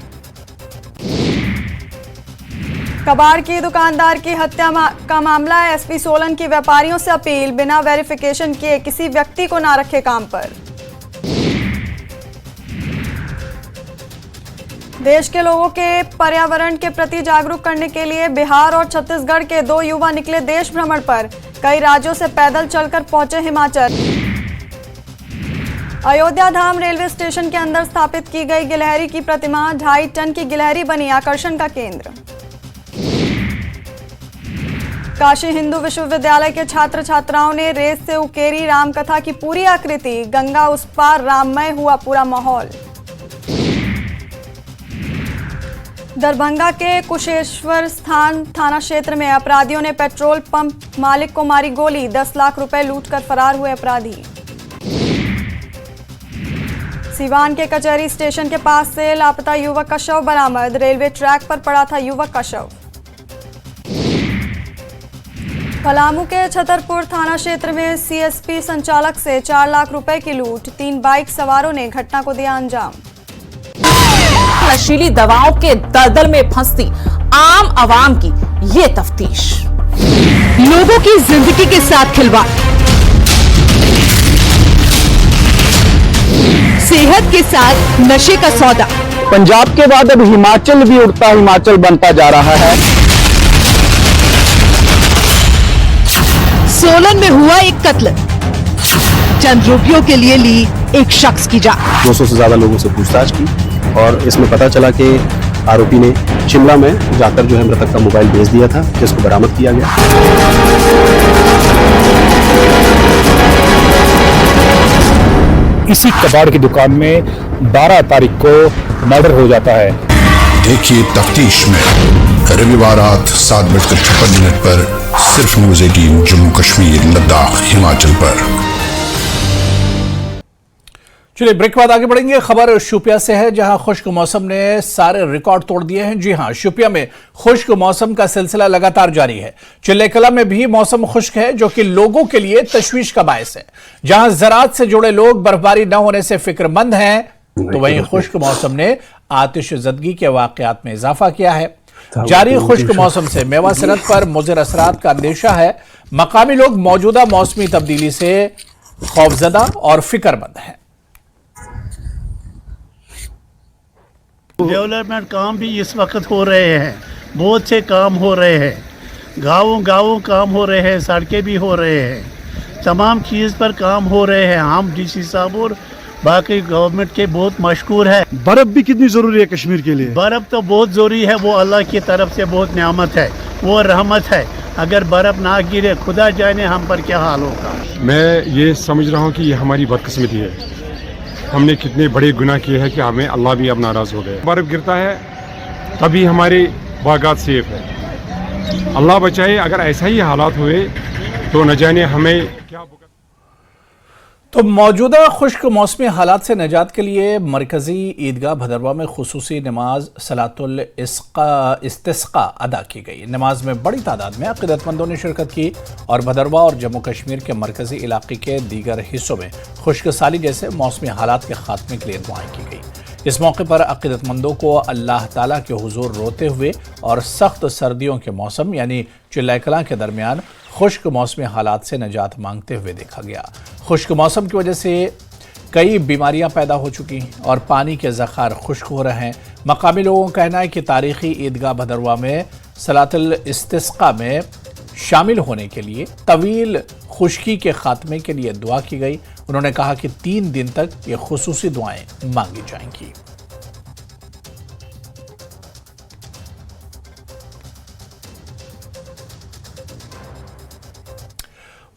कबाड़ की दुकानदार की हत्या का मामला, SP सोलन की व्यापारियों से अपील, बिना वेरिफिकेशन किए किसी व्यक्ति को ना रखे काम पर। देश के लोगों के पर्यावरण के प्रति जागरूक करने के लिए बिहार और छत्तीसगढ़ के 2 युवा निकले देश भ्रमण पर। कई राज्यों से पैदल चलकर पहुंचे हिमाचल। अयोध्या धाम रेलवे स्टेशन के अंदर स्थापित की गई गिलहरी की प्रतिमा 2.5 टन की गिलहरी बनी आकर्षण का केंद्र। काशी हिंदू विश्वविद्यालय के छात्र छात्राओं ने रेत से उकेरी रामकथा की पूरी आकृति। गंगा उस पार राममय हुआ पूरा माहौल। दरभंगा के कुशेश्वर स्थान थाना क्षेत्र में अपराधियों ने पेट्रोल पंप मालिक को मारी गोली। 10 लाख रुपए लूटकर फरार हुए अपराधी। सिवान के कचहरी स्टेशन के पास से लापता युवक का शव बरामद। रेलवे ट्रैक पर पड़ा था युवक का शव। पलामू के छतरपुर थाना क्षेत्र में सीएसपी संचालक से 4 लाख रुपए की लूट। 3 बाइक सवारों ने घटना को दिया अंजाम। नशीली दवाओं के दलदल में फंसती आम आवाम की ये तफ्तीश। लोगों की जिंदगी के साथ खिलवाड़, सेहत के साथ नशे का सौदा। पंजाब के बाद अब हिमाचल भी उड़ता हिमाचल बनता जा रहा है। सोलन में हुआ एक कत्ल। चंद रुपयों के लिए ली एक शख्स की जान। 200 से ज्यादा लोगों से पूछताछ की और इसमें पता चला कि आरोपी ने शिमला में जाकर जो है मृतक का मोबाइल बेच दिया था, जिसको बरामद किया गया। इसी कबाड़ की दुकान में 12 तारीख को मर्डर हो जाता है। देखिए तफ्तीश में रविवार रात 7:56 पर सिर्फ न्यूज़ 18 जम्मू कश्मीर लद्दाख हिमाचल पर। चलिए ब्रेक बाद आगे बढ़ेंगे। खबर शोपियां से है, जहां खुश्क मौसम ने सारे रिकॉर्ड तोड़ दिए हैं। जी हां, शोपियां में खुश्क मौसम का सिलसिला लगातार जारी है। चिल्लेकला में भी मौसम खुश्क है, जो कि लोगों के लिए तशवीश का बायस है। जहां ज़राअत से जुड़े लोग बर्फबारी न होने से फिक्रमंद हैं, तो वहीं खुश्क मौसम ने आतिशज़दगी के वाकयात में इजाफा किया है। जारी खुश्क मौसम से मेवा सनत पर मुज़िर असरात का अंदेशा है। मकामी लोग मौजूदा मौसमी तब्दीली से खौफजदा और फिक्रमंद हैं। डेवलपमेंट काम भी इस वक्त हो रहे हैं, बहुत से काम हो रहे हैं, गाँव काम हो रहे हैं, सड़कें भी हो रहे हैं, तमाम चीज़ पर काम हो रहे हैं। हम डीसी साहब और बाकी गवर्नमेंट के बहुत मशकूर है। बर्फ भी कितनी ज़रूरी है कश्मीर के लिए? बर्फ तो बहुत ज़रूरी है, वो अल्लाह की तरफ से बहुत नेमत है, वो रहमत है। अगर बर्फ ना गिरे, खुदा जाने हम पर क्या हाल होगा। मैं ये समझ रहा हूँ कि ये हमारी बदकिस्मती है। हमने कितने बड़े गुनाह किए हैं कि हमें अल्लाह भी अब नाराज़ हो गए। बर्फ गिरता है तभी हमारे बागात सेफ है। अल्लाह बचाए, अगर ऐसा ही हालात हुए तो न जाने हमें क्या। तो मौजूदा खुश्क मौसमी हालात से निजात के लिए मरकजी ईदगाह भदरवा में खुसूसी नमाज सलातुल इस्तिस्का अदा की गई। नमाज में बड़ी तादाद में अक़ीदतमंदों ने शिरकत की और भदरवा और जम्मू कश्मीर के मरकजी इलाके के दीगर हिस्सों में खुश्क साली जैसे मौसमी हालात के खात्मे के लिए दुआएं की गई। इस मौके पर अक़ीदतमंदों को अल्लाह ताला के हुजूर रोते हुए और सख्त सर्दियों के मौसम यानी चिल्लाकलां के दरमियान खुश्क मौसमी हालात से निजात मांगते हुए देखा गया। खुश्क मौसम की वजह से कई बीमारियां पैदा हो चुकी और पानी के ज़ख़ायर खुश्क हो रहे हैं। मकामी लोगों का कहना है कि तारीख़ी ईदगाह भदरवा में सलातुल इस्तिस्का में शामिल होने के लिए तवील खुश्की के खात्मे के लिए दुआ की गई। उन्होंने कहा कि 3 दिन तक ये खुसूसी दुआएं मांगी जाएंगी।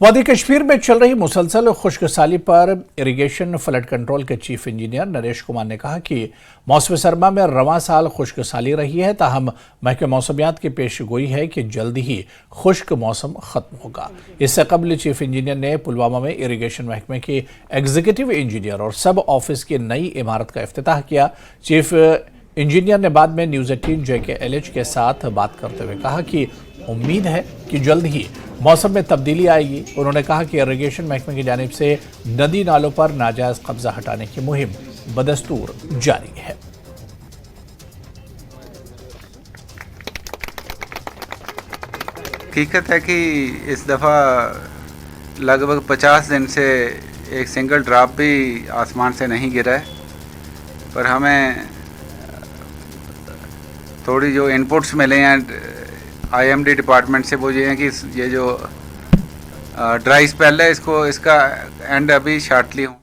वादी कश्मीर में चल रही मुसलसल खुश्क साली पर इरिगेशन फ्लड कंट्रोल के चीफ इंजीनियर नरेश कुमार ने कहा कि मौसम सरमा में रवां साल खुश्क साली रही है, ताहम महकमे मौसमियात की पेशगोई है कि जल्द ही खुश्क मौसम खत्म होगा। इससे कबल चीफ इंजीनियर ने पुलवामा में इरिगेशन महकमे के एग्जीक्यूटिव इंजीनियर और सब ऑफिस की नई इमारत का इफ्तिताह किया। चीफ इंजीनियर ने बाद में न्यूज़ 18 JKLH के साथ बात करते हुए कहा कि उम्मीद है कि जल्द ही मौसम में तब्दीली आएगी। उन्होंने कहा कि इरिगेशन महकमे की जानिब से नदी नालों पर नाजायज कब्जा हटाने की मुहिम बदस्तूर जारी है। हकीकत है कि इस दफ़ा लगभग 50 दिन से एक सिंगल ड्रॉप भी आसमान से नहीं गिरा है, पर हमें थोड़ी जो इनपुट्स मिले हैं IMD डिपार्टमेंट से, वो ये हैं कि ये जो ड्राई स्पेल है इसका एंड अभी शार्टली हो।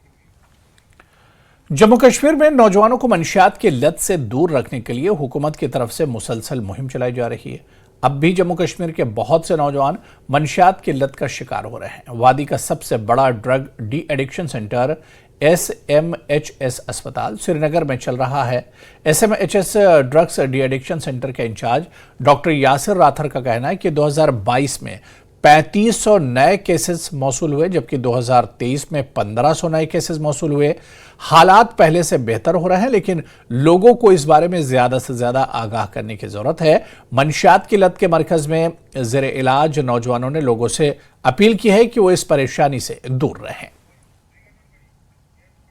जम्मू कश्मीर में नौजवानों को मंशियात की लत से दूर रखने के लिए हुकूमत की तरफ से मुसलसल मुहिम चलाई जा रही है। अब भी जम्मू कश्मीर के बहुत से नौजवान मंशियात की लत का शिकार हो रहे हैं। वादी का सबसे बड़ा drug de addiction centre SMHS अस्पताल श्रीनगर में चल रहा है। SMHS drugs de addiction centre के इंचार्ज डॉक्टर यासिर राथर का कहना है कि 2022 में 3500 नए केसेस मौसूल हुए, जबकि 2023 में 1500 नए केसेस मौसूल हुए। हालात पहले से बेहतर हो रहे हैं, लेकिन लोगों को इस बारे में ज्यादा से ज्यादा आगाह करने की जरूरत है। मंशियात की लत के मरकज में ज़ेरे इलाज नौजवानों ने लोगों से अपील की है कि वो इस परेशानी से दूर रहें।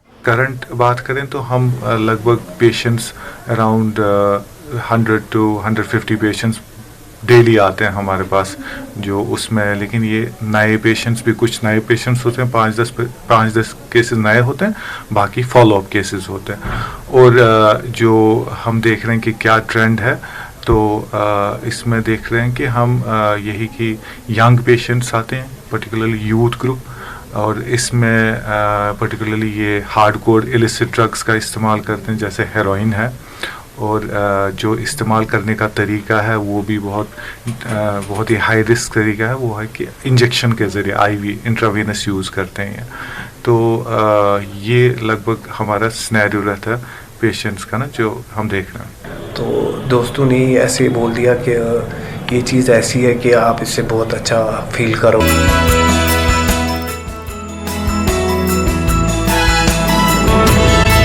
करंट बात करें तो हम लगभग patients around 100 to 150 patients daily आते हैं हमारे पास जो उसमें, लेकिन ये नए पेशेंट्स भी, कुछ नए पेशेंट्स होते हैं, 5-10 केसेस नए होते हैं, बाकी फॉलोअप केसेस होते हैं। और जो हम देख रहे हैं कि क्या ट्रेंड है, तो इसमें देख रहे हैं कि हम यही कि यंग पेशेंट्स आते हैं, पर्टिकुलरली यूथ ग्रुप, और इसमें पर्टिकुलरली ये हार्डकोर इलिसिट ड्रग्स का इस्तेमाल करते हैं, जैसे हेरोइन है, और जो इस्तेमाल करने का तरीका है वो भी बहुत ही हाई रिस्क तरीका है, वो है कि इंजेक्शन के ज़रिए IV इंट्रावेनस यूज़ करते हैं। तो ये लगभग हमारा सिनेरियो रहता है पेशेंट्स का ना, जो हम देख रहे हैं। तो दोस्तों ने ऐसे बोल दिया कि ये चीज़ ऐसी है कि आप इससे बहुत अच्छा फील करो।